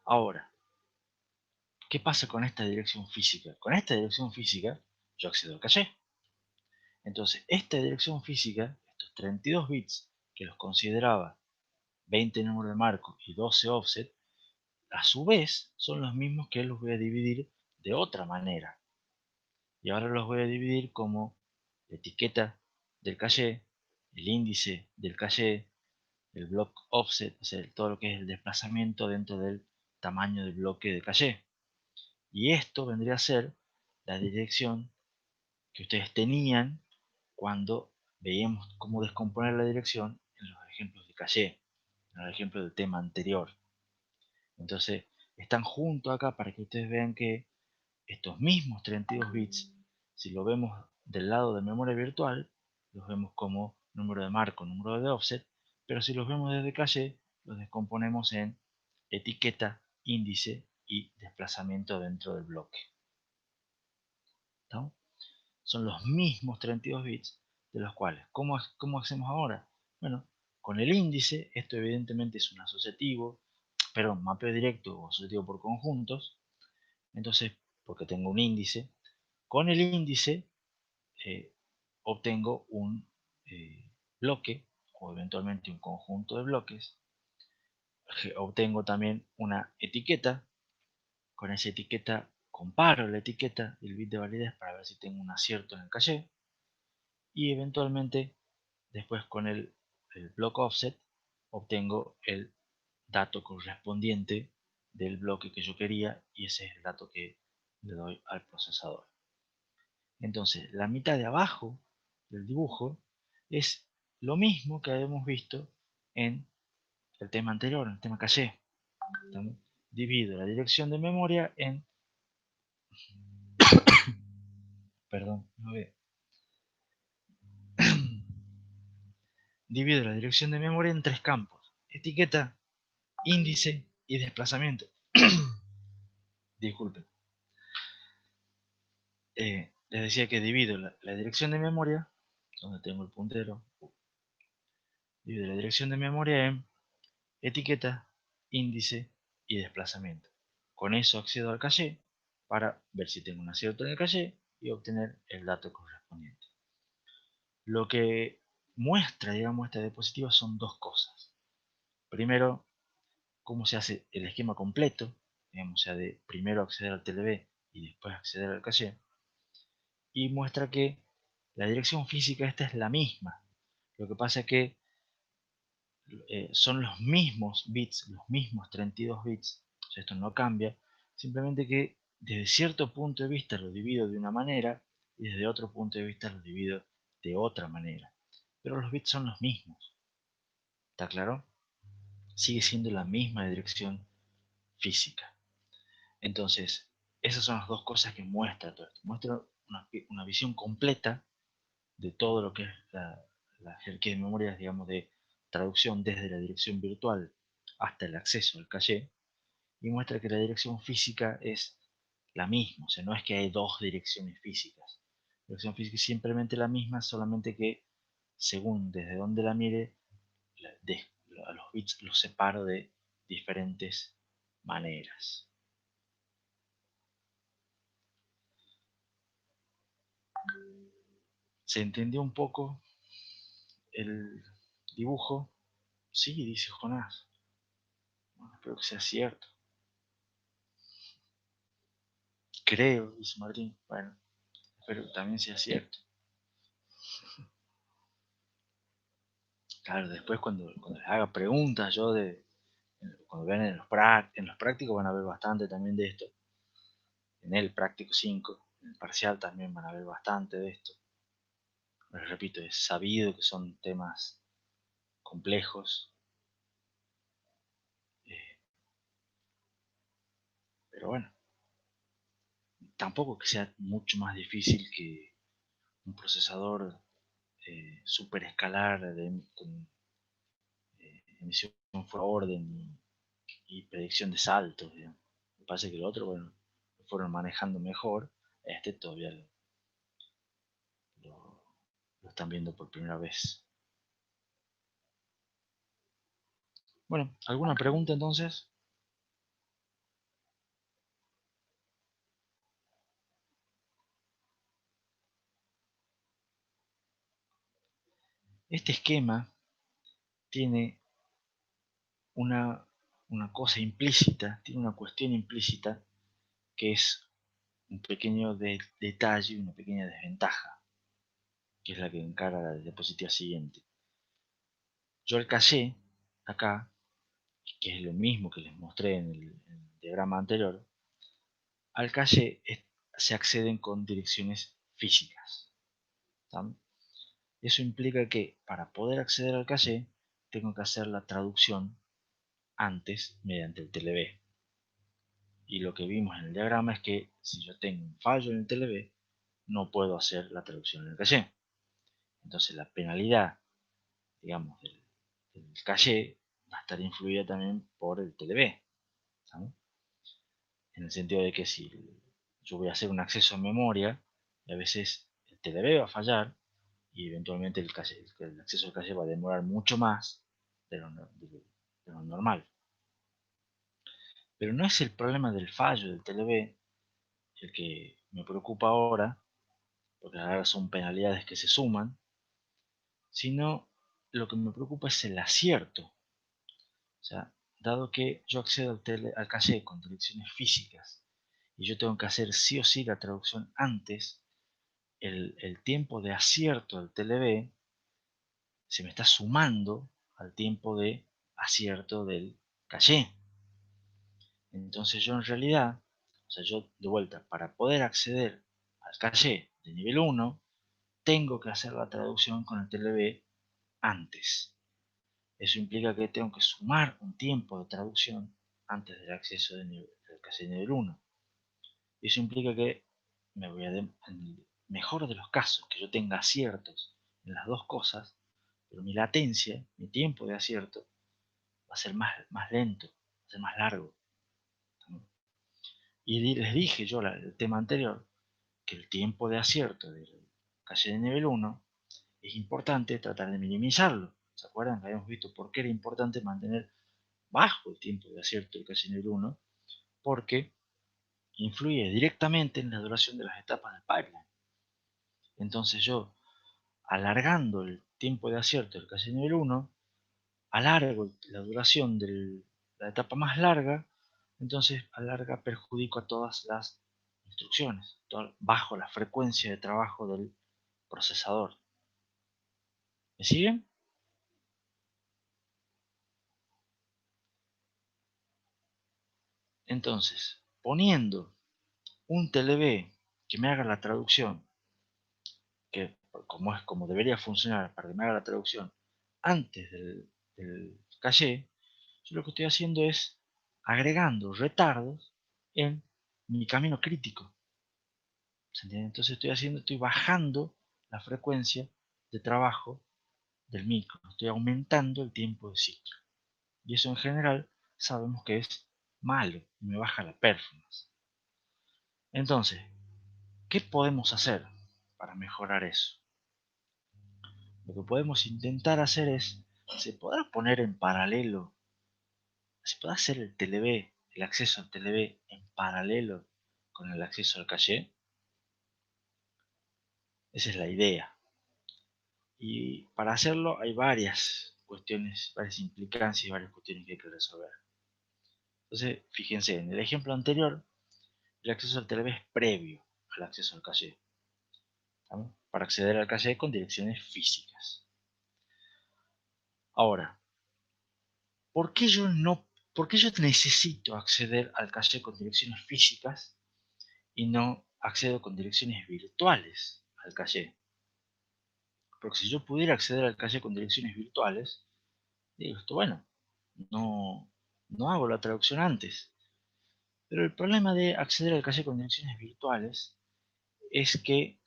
Ahora, ¿qué pasa con esta dirección física? Con esta dirección física yo accedo al caché. Entonces, esta dirección física, estos 32 bits, que los consideraba 20 número de marco y 12 offset, a su vez son los mismos que los voy a dividir de otra manera. Y ahora los voy a dividir como la etiqueta del caché, el índice del caché, el block offset, o sea, todo lo que es el desplazamiento dentro del tamaño del bloque de caché. Y esto vendría a ser la dirección que ustedes tenían cuando veíamos cómo descomponer la dirección en los ejemplos de caché, en los ejemplos del tema anterior. Entonces, están juntos acá para que ustedes vean que estos mismos 32 bits, si lo vemos del lado de memoria virtual, los vemos como número de marco, número de offset, pero si los vemos desde caché, los descomponemos en etiqueta, índice y desplazamiento dentro del bloque. ¿No? Son los mismos 32 bits, de los cuales, ¿cómo hacemos ahora? Bueno, con el índice, esto evidentemente es un asociativo, perdón, mapeo directo o asociativo por conjuntos, entonces, porque tengo un índice, con el índice eh, obtengo un bloque o eventualmente un conjunto de bloques, obtengo también una etiqueta, con esa etiqueta comparo la etiqueta del bit de validez para ver si tengo un acierto en el caché, y eventualmente después con el block offset obtengo el dato correspondiente del bloque que yo quería y ese es el dato que le doy al procesador. Entonces, la mitad de abajo del dibujo es lo mismo que habíamos visto en el tema anterior, en el tema caché. Divido la dirección de memoria en... Perdón, no veo. Divido la dirección de memoria en tres campos: etiqueta, índice y desplazamiento. Disculpen. Les decía que divido la dirección de memoria, donde tengo el puntero, divido la dirección de memoria en etiqueta, índice y desplazamiento. Con eso accedo al caché para ver si tengo un acierto en el caché y obtener el dato correspondiente. Lo que muestra, digamos, esta diapositiva son dos cosas. Primero, cómo se hace el esquema completo, digamos, o sea, de primero acceder al TLB y después acceder al caché. Y muestra que la dirección física esta es la misma. Lo que pasa es que son los mismos bits, los mismos 32 bits, o sea, esto no cambia, simplemente que desde cierto punto de vista lo divido de una manera y desde otro punto de vista lo divido de otra manera. Pero los bits son los mismos, ¿está claro? Sigue siendo la misma dirección física. Entonces, esas son las dos cosas que muestra todo esto. Muestra una visión completa de todo lo que es la jerarquía de memorias, digamos, de traducción desde la dirección virtual hasta el acceso al caché, y muestra que la dirección física es la misma, o sea, no es que hay dos direcciones físicas. La dirección física es simplemente la misma, solamente que según desde donde la mire, a los bits los separo de diferentes maneras. ¿Se entendió un poco el dibujo? Sí, dice Jonás. Bueno, espero que sea cierto. Creo, dice Martín. Bueno, espero que también sea cierto. Claro, después cuando les haga preguntas yo cuando vean en los prácticos van a ver bastante también de esto. En el práctico 5, en el parcial también van a ver bastante de esto. Les repito, es sabido que son temas complejos. eh, pero bueno, tampoco que sea mucho más difícil que un procesador super escalar con emisión por orden y predicción de saltos. Digamos. Me parece que el otro, bueno, lo fueron manejando mejor. Este todavía lo están viendo por primera vez. Bueno, ¿alguna pregunta entonces? Este esquema tiene una, una cosa implícita, tiene una cuestión implícita que es un pequeño detalle, una pequeña desventaja, que es la que encara la diapositiva siguiente. Yo el caché acá, que es lo mismo que les mostré en el diagrama anterior, al caché se acceden con direcciones físicas. ¿Tá? Eso implica que para poder acceder al caché tengo que hacer la traducción antes mediante el TLB. Y lo que vimos en el diagrama es que si yo tengo un fallo en el TLB, no puedo hacer la traducción en el caché. Entonces la penalidad, digamos, del caché va a estar influida también por el TLB. ¿Tá? En el sentido de que si yo voy a hacer un acceso a memoria, y a veces el TLB va a fallar y eventualmente el acceso al caché va a demorar mucho más de lo normal. Pero no es el problema del fallo del TLB el que me preocupa ahora, porque ahora son penalidades que se suman, sino lo que me preocupa es el acierto. O sea, dado que yo accedo al caché con direcciones físicas y yo tengo que hacer sí o sí la traducción antes, el tiempo de acierto del TLB se me está sumando al tiempo de acierto del caché. Entonces yo en realidad, O sea, yo de vuelta, para poder acceder al caché de nivel 1, tengo que hacer la traducción con el TLB antes. Eso implica que tengo que sumar un tiempo de traducción antes del acceso del caché de nivel 1. Y eso implica que en el mejor de los casos, que yo tenga aciertos en las dos cosas, pero mi latencia, mi tiempo de acierto, va a ser más lento, va a ser más largo. Y les dije yo el tema anterior, que el tiempo de acierto del caché de nivel 1 es importante tratar de minimizarlo. ¿Se acuerdan que habíamos visto por qué era importante mantener bajo el tiempo de acierto del caché de nivel 1? Porque influye directamente en la duración de las etapas del pipeline. Entonces yo, alargando el tiempo de acierto del caché de nivel 1, alargo la duración de la etapa más larga, entonces perjudico a todas las instrucciones, bajo la frecuencia de trabajo del procesador. ¿Me siguen? Entonces, poniendo un TLB que me haga la traducción, que como debería funcionar para que me haga la traducción antes del caché, yo lo que estoy haciendo es agregando retardos en mi camino crítico. ¿Se entiende? Entonces estoy bajando la frecuencia de trabajo del micro, estoy aumentando el tiempo de ciclo. Y eso en general sabemos que es malo, me baja la performance. Entonces, ¿qué podemos hacer para mejorar eso? Lo que podemos intentar hacer es, se podrá poner en paralelo, se puede hacer el TLB, el acceso al TLB en paralelo con el acceso al caché. Esa es la idea. Y para hacerlo hay varias cuestiones, varias implicancias y varias cuestiones que hay que resolver. Entonces, fíjense, en el ejemplo anterior, el acceso al TLB es previo al acceso al caché, ¿estamos? Para acceder al caché con direcciones físicas. Ahora, ¿por qué yo necesito acceder al caché con direcciones físicas y no accedo con direcciones virtuales al caché? Porque si yo pudiera acceder al caché con direcciones virtuales, digo, esto bueno, no, no hago la traducción antes. Pero el problema de acceder al caché con direcciones virtuales es que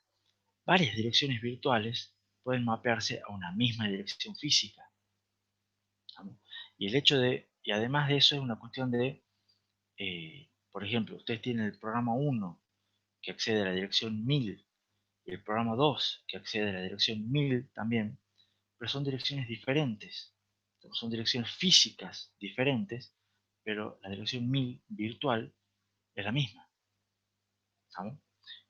varias direcciones virtuales pueden mapearse a una misma dirección física. ¿Estamos? Y además de eso es una cuestión de, por ejemplo, ustedes tienen el programa 1 que accede a la dirección 1000 y el programa 2 que accede a la dirección 1000 también, pero son direcciones diferentes, son direcciones físicas diferentes, pero la dirección 1000 virtual es la misma. ¿Estamos?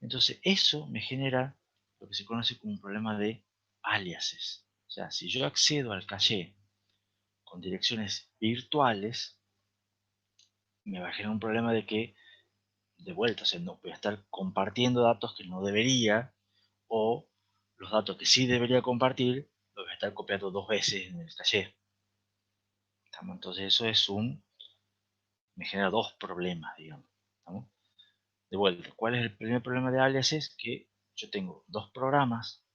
Entonces eso me genera lo que se conoce como un problema de aliases. O sea, si yo accedo al caché con direcciones virtuales, me va a generar un problema de que, de vuelta, o sea, no voy a estar compartiendo datos que no debería, o los datos que sí debería compartir, los voy a estar copiando dos veces en el caché. ¿Estamos? Entonces eso me genera dos problemas, digamos. ¿Estamos? De vuelta, ¿cuál es el primer problema de aliases? Que yo tengo dos programas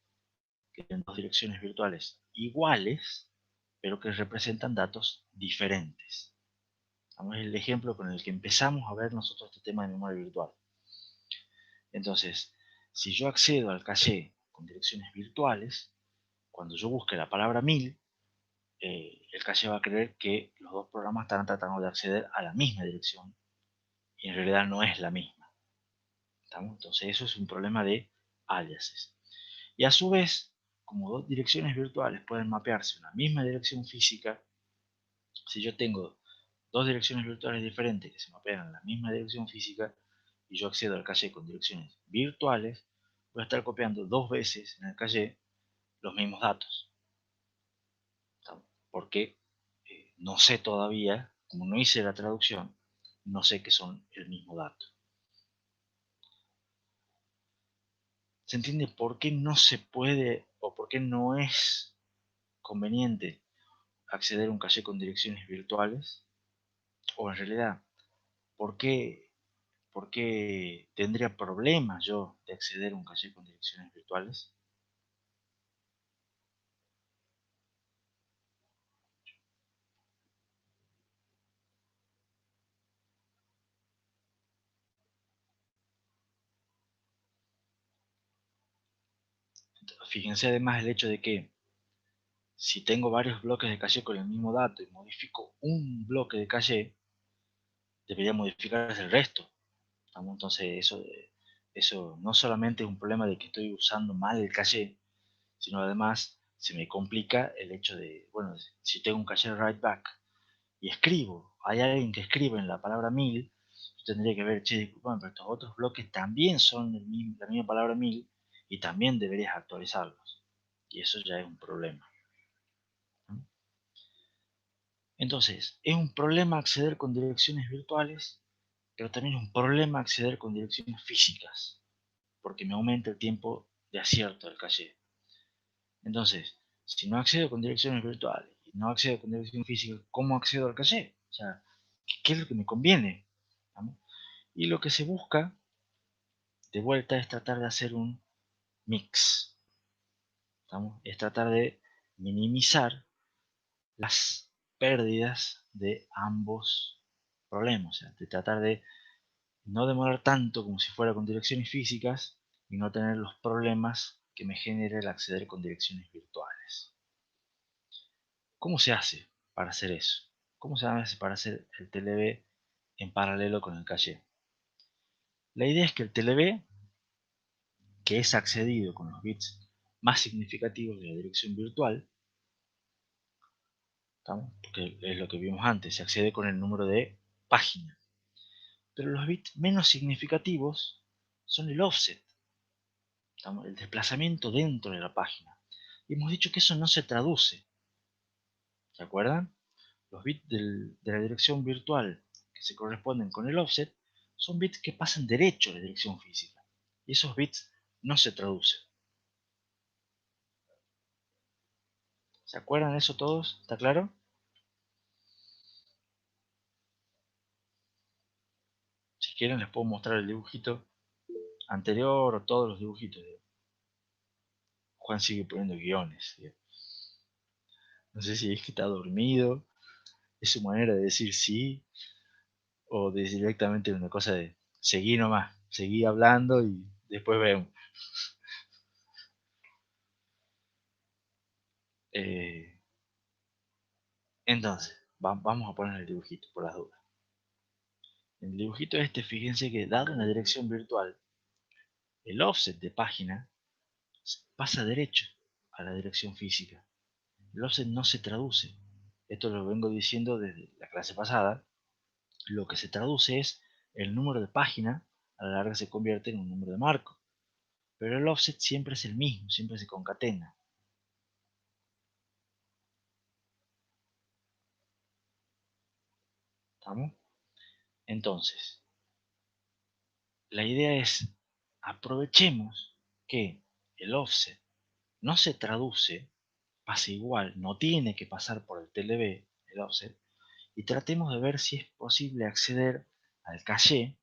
que tienen dos direcciones virtuales iguales, pero que representan datos diferentes. Vamos a ver el ejemplo con el que empezamos a ver nosotros este tema de memoria virtual. Entonces, si yo accedo al caché con direcciones virtuales, cuando yo busque la palabra 1000, el caché va a creer que los dos programas están tratando de acceder a la misma dirección y en realidad no es la misma. ¿Estamos? Entonces eso es un problema de aliases. Y a su vez, como dos direcciones virtuales pueden mapearse a una misma dirección física, si yo tengo dos direcciones virtuales diferentes que se mapean a la misma dirección física y yo accedo al caché con direcciones virtuales, voy a estar copiando dos veces en el caché los mismos datos. Porque no sé todavía, como no hice la traducción, no sé que son el mismo dato. ¿Se entiende por qué no se puede o por qué no es conveniente acceder a un caché con direcciones virtuales? O en realidad, ¿por qué ¿por qué tendría problemas yo de acceder a un caché con direcciones virtuales? Fíjense además el hecho de que si tengo varios bloques de caché con el mismo dato y modifico un bloque de caché, debería modificarse el resto. ¿Estamos? Entonces eso no solamente es un problema de que estoy usando mal el caché, sino además se me complica el hecho de, bueno, si tengo un caché write back y escribo, hay alguien que escribe en la palabra 1000, yo tendría que ver, che, disculpame, pero estos otros bloques también son la misma palabra 1000 y también deberías actualizarlos. Y eso ya es un problema, ¿no? Entonces, es un problema acceder con direcciones virtuales, pero también es un problema acceder con direcciones físicas, porque me aumenta el tiempo de acierto del caché. Entonces, si no accedo con direcciones virtuales y no accedo con direcciones físicas, ¿cómo accedo al caché? O sea, ¿qué es lo que me conviene? ¿Estamos? Y lo que se busca de vuelta es tratar de hacer un mix. ¿Estamos? Es tratar de minimizar las pérdidas de ambos problemas. O sea, de tratar de no demorar tanto como si fuera con direcciones físicas y no tener los problemas que me genera el acceder con direcciones virtuales. ¿Cómo se hace para hacer eso? ¿Cómo se hace para hacer el TLB en paralelo con el caché? La idea es que el TLB, que es accedido con los bits más significativos de la dirección virtual, ¿estamos? Porque es lo que vimos antes, se accede con el número de página. Pero los bits menos significativos son el offset, ¿estamos? El desplazamiento dentro de la página. Y hemos dicho que eso no se traduce, ¿se acuerdan? Los bits de la dirección virtual que se corresponden con el offset son bits que pasan derecho a la dirección física. Y esos bits no se traducen. ¿Se acuerdan de eso todos? ¿Está claro? Si quieren les puedo mostrar el dibujito anterior o todos los dibujitos. Juan sigue poniendo guiones. No sé si es que está dormido, es su manera de decir sí, o de directamente una cosa de seguí nomás, seguí hablando y después vemos. Eh, entonces, vamos a poner el dibujito por las dudas. En el dibujito este, fíjense que dado una dirección virtual, el offset de página pasa derecho a la dirección física. El offset no se traduce. Esto lo vengo diciendo desde la clase pasada. Lo que se traduce es el número de página, a la larga se convierte en un número de marco. Pero el offset siempre es el mismo, siempre se concatena. ¿Estamos? Entonces, la idea es, aprovechemos que el offset no se traduce, pasa igual, no tiene que pasar por el TLB, el offset, y tratemos de ver si es posible acceder al caché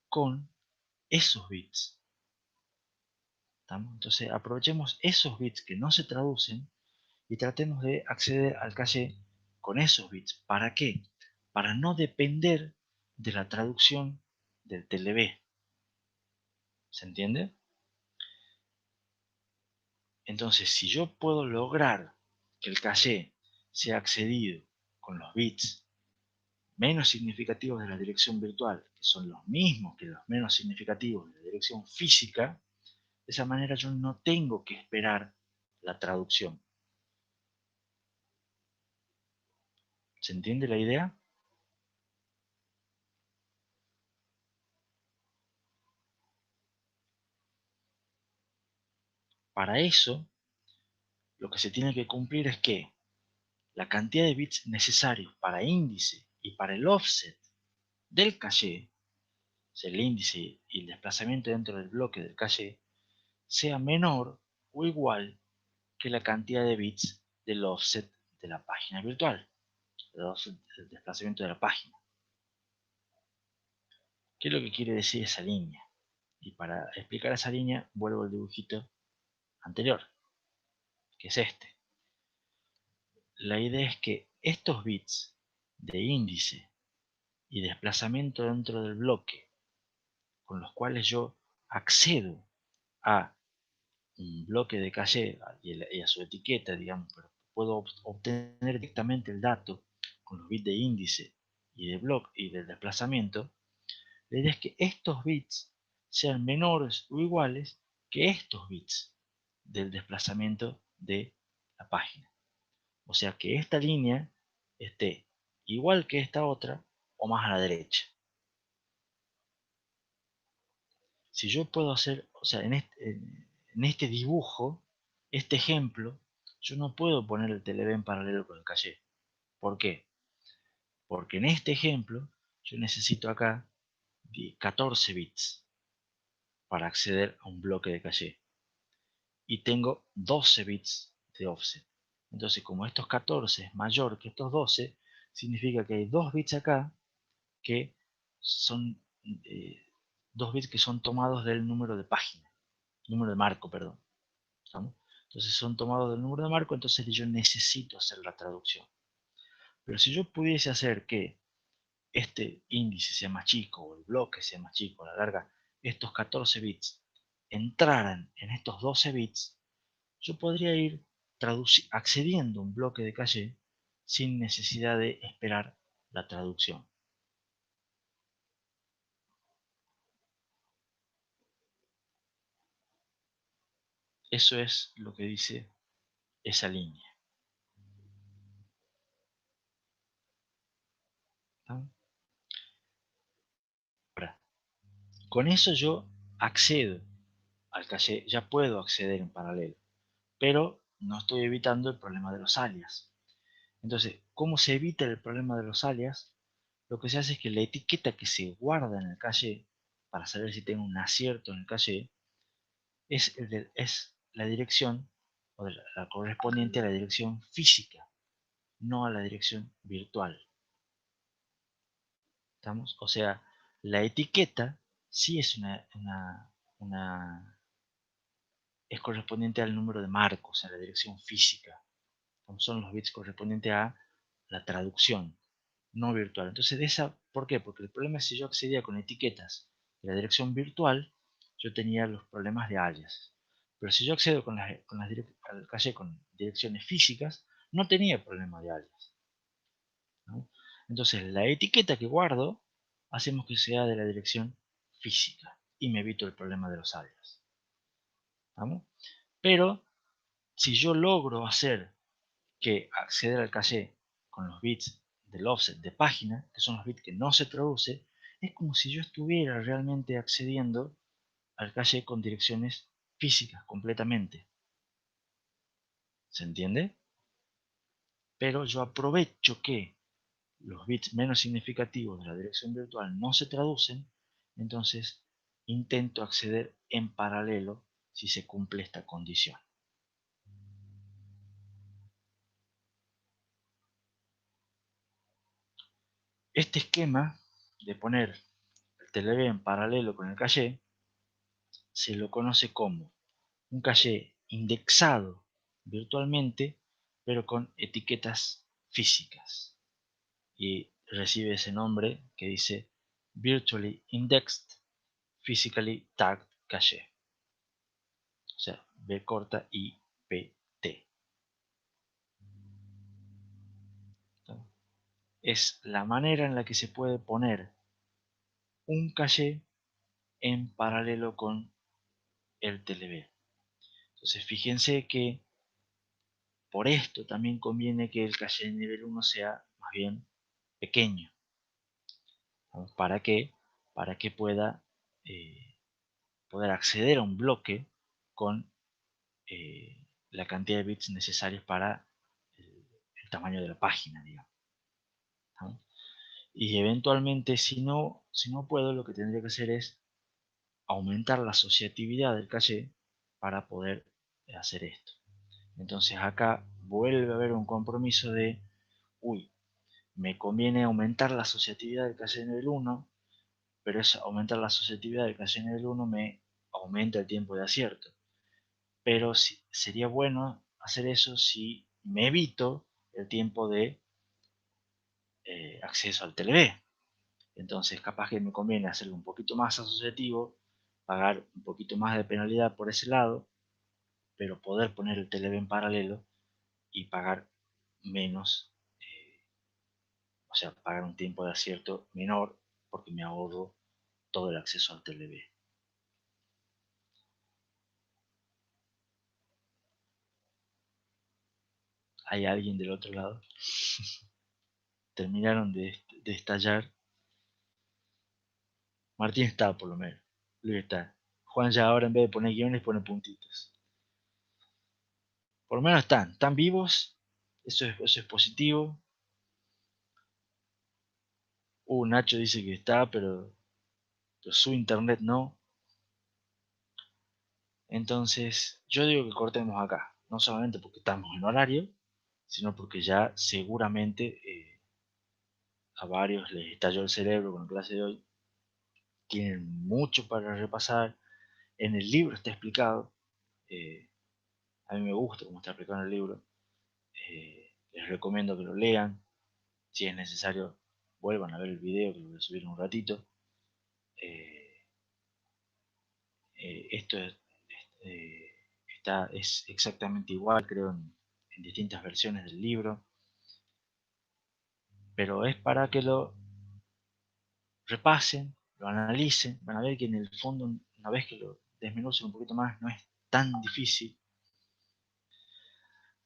con esos bits. ¿Estamos? Entonces aprovechemos esos bits que no se traducen y tratemos de acceder al caché con esos bits. ¿Para qué? Para no depender de la traducción del TLB. ¿Se entiende? Entonces, si yo puedo lograr que el caché sea accedido con los bits menos significativos de la dirección virtual, que son los mismos que los menos significativos de la dirección física, de esa manera yo no tengo que esperar la traducción. ¿Se entiende la idea? Para eso, lo que se tiene que cumplir es que la cantidad de bits necesarios para índice y para el offset del caché, o sea, el índice y el desplazamiento dentro del bloque del caché, sea menor o igual que la cantidad de bits del offset de la página virtual, el offset del desplazamiento de la página. ¿Qué es lo que quiere decir esa línea? Y para explicar esa línea vuelvo al dibujito anterior, que es este. La idea es que estos bits de índice y desplazamiento dentro del bloque, con los cuales yo accedo a un bloque de caché y a su etiqueta, digamos, pero puedo obtener directamente el dato con los bits de índice y de bloque y del desplazamiento. La idea es que estos bits sean menores o iguales que estos bits del desplazamiento de la página. O sea que esta línea esté igual que esta otra o más a la derecha. Si yo puedo hacer, o sea, en este dibujo, este ejemplo, yo no puedo poner el telev en paralelo con el caché. ¿Por qué? Porque en este ejemplo yo necesito acá 14 bits para acceder a un bloque de caché. Y tengo 12 bits de offset. Entonces, como estos 14 es mayor que estos 12, significa que hay 2 bits acá que son eh, 2 bits que son tomados del número de página, número de marco, perdón. ¿Estamos? Entonces son tomados del número de marco, entonces yo necesito hacer la traducción. Pero si yo pudiese hacer que este índice sea más chico o el bloque sea más chico, a la larga estos 14 bits entraran en estos 12 bits, yo podría ir accediendo a un bloque de caché sin necesidad de esperar la traducción. Eso es lo que dice esa línea. ¿Está? Ahora, con eso yo accedo al caché, ya puedo acceder en paralelo, pero no estoy evitando el problema de los alias. Entonces, ¿cómo se evita el problema de los alias? Lo que se hace es que la etiqueta que se guarda en el caché, para saber si tengo un acierto en el caché, es la dirección o la correspondiente a la dirección física, no a la dirección virtual. ¿Estamos? O sea, la etiqueta sí es es correspondiente al número de marcos, a la dirección física. Son los bits correspondientes a la traducción, no virtual. Entonces, ¿por qué? Porque el problema es si yo accedía con etiquetas de la dirección virtual, yo tenía los problemas de alias. Pero si yo accedo al caché con direcciones físicas, no tenía problema de alias, ¿no? Entonces, la etiqueta que guardo, hacemos que sea de la dirección física y me evito el problema de los alias. ¿Vamos? Pero si yo logro hacer que acceder al caché con los bits del offset de página, que son los bits que no se traduce, es como si yo estuviera realmente accediendo al caché con direcciones físicas completamente. ¿Se entiende? Pero yo aprovecho que los bits menos significativos de la dirección virtual no se traducen, entonces intento acceder en paralelo si se cumple esta condición. Este esquema de poner el TLB en paralelo con el caché se lo conoce como un caché indexado virtualmente, pero con etiquetas físicas. Y recibe ese nombre que dice Virtually Indexed Physically Tagged Cache. O sea, B corta I P T. Es la manera en la que se puede poner un caché en paralelo con el TLB. Entonces, fíjense que por esto también conviene que el caché de nivel 1 sea más bien pequeño. ¿Para qué? Para que pueda poder acceder a un bloque con la cantidad de bits necesarios para el tamaño de la página, digamos, ¿no? Y eventualmente, si no puedo, lo que tendría que hacer es aumentar la asociatividad del caché para poder hacer esto. Entonces acá vuelve a haber un compromiso uy, me conviene aumentar la asociatividad del caché de nivel 1, pero es aumentar la asociatividad del calle nivel 1 me aumenta el tiempo de acierto. Pero sería bueno hacer eso si me evito el tiempo de acceso al TLB. Entonces capaz que me conviene hacerlo un poquito más asociativo, pagar un poquito más de penalidad por ese lado, pero poder poner el TLB en paralelo y pagar menos, o sea, pagar un tiempo de acierto menor porque me ahorro todo el acceso al TLB. ¿Hay alguien del otro lado? Terminaron de estallar. Martín está, por lo menos. Luis está. Juan ya ahora en vez de poner guiones pone puntitos. Por lo menos están vivos. Eso es positivo. Nacho dice que está, pero su internet no. Entonces, yo digo que cortemos acá. No solamente porque estamos en horario, sino porque ya seguramente a varios les estalló el cerebro con la clase de hoy. Tienen mucho para repasar. En el libro está explicado. eh, a mí me gusta cómo está explicado en el libro. Les recomiendo que lo lean. Si es necesario, vuelvan a ver el video que lo voy a subir en un ratito. Eh, esto es exactamente igual, creo, en distintas versiones del libro, pero es para que lo repasen, lo analicen, van a ver que en el fondo, una vez que lo desmenucen un poquito más, no es tan difícil.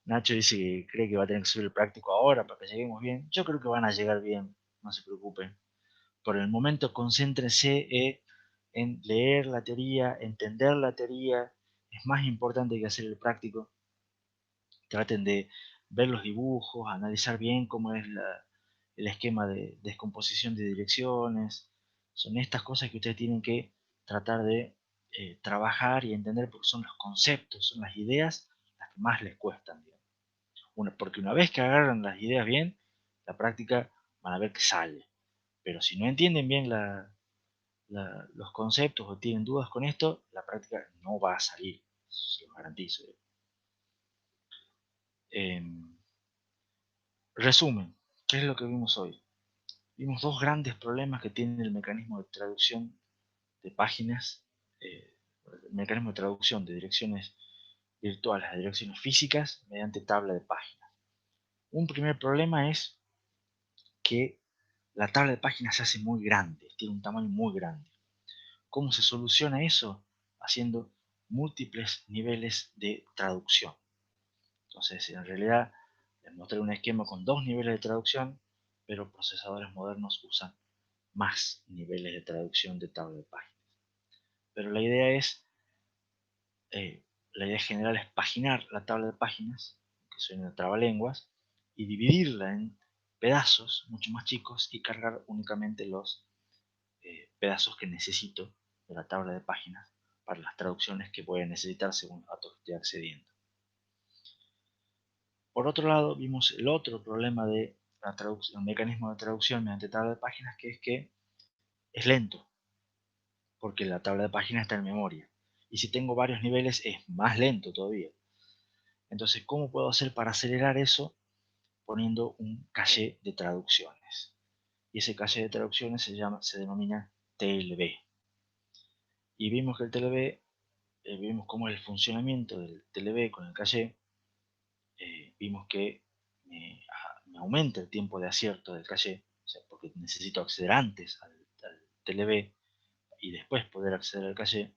Nacho dice que cree que va a tener que subir el práctico ahora para que lleguemos bien. Yo creo que van a llegar bien, no se preocupen. Por el momento concéntrense en leer la teoría, entender la teoría. Es más importante que hacer el práctico. Traten de ver los dibujos, analizar bien cómo es el esquema de descomposición de direcciones. Son estas cosas que ustedes tienen que tratar de trabajar y entender porque son los conceptos, son las ideas las que más les cuestan. Porque una vez que agarran las ideas bien, la práctica van a ver que sale. Pero si no entienden bien los conceptos o tienen dudas con esto, la práctica no va a salir, se los garantizo. Eh, Resumen, ¿qué es lo que vimos hoy? Vimos dos grandes problemas que tiene el mecanismo de traducción de páginas, el mecanismo de traducción de direcciones virtuales a direcciones físicas mediante tabla de páginas. Un primer problema es que la tabla de páginas se hace muy grande, tiene un tamaño muy grande. ¿Cómo se soluciona eso? Haciendo múltiples niveles de traducción. Entonces, en realidad, les mostré un esquema con dos niveles de traducción, pero procesadores modernos usan más niveles de traducción de tabla de páginas. Pero eh, la idea general es paginar la tabla de páginas, que suena trabalenguas, y dividirla en pedazos mucho más chicos y cargar únicamente los pedazos que necesito de la tabla de páginas para las traducciones que voy a necesitar según los datos que estoy accediendo. Por otro lado, vimos el otro problema de el mecanismo de traducción mediante tabla de páginas, que es lento, porque la tabla de páginas está en memoria. Y si tengo varios niveles es más lento todavía. Entonces, ¿cómo puedo hacer para acelerar eso? Poniendo un caché de traducciones. Y ese caché de traducciones se denomina TLB. Y vimos que el TLB, vimos cómo es el funcionamiento del TLB con el caché. Vimos que me aumenta el tiempo de acierto del caché, o sea, porque necesito acceder antes al TLB y después poder acceder al caché.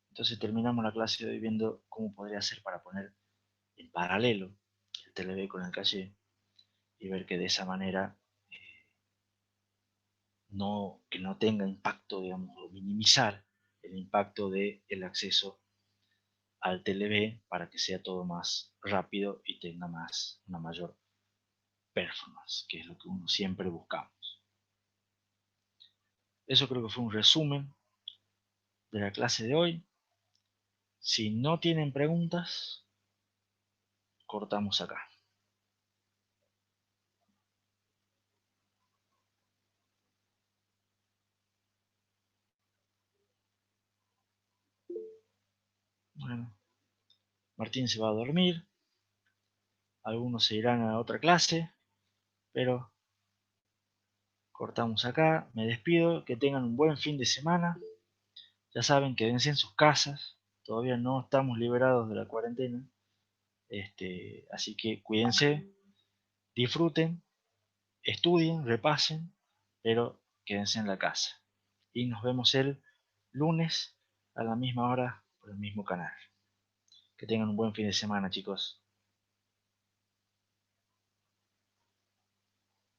Entonces terminamos la clase de hoy viendo cómo podría hacer para poner en paralelo el TLB con el caché y ver que de esa manera que no tenga impacto, digamos, o minimizar el impacto del acceso al TLB para que sea todo más rápido y tenga una mayor performance, que es lo que uno siempre buscamos. Eso creo que fue un resumen de la clase de hoy. Si no tienen preguntas, cortamos acá. Martín se va a dormir, algunos se irán a otra clase, pero cortamos acá, me despido, que tengan un buen fin de semana, ya saben, quédense en sus casas, todavía no estamos liberados de la cuarentena, así que cuídense, disfruten, estudien, repasen, pero quédense en la casa. Y nos vemos el lunes a la misma hora por el mismo canal. Que tengan un buen fin de semana, chicos.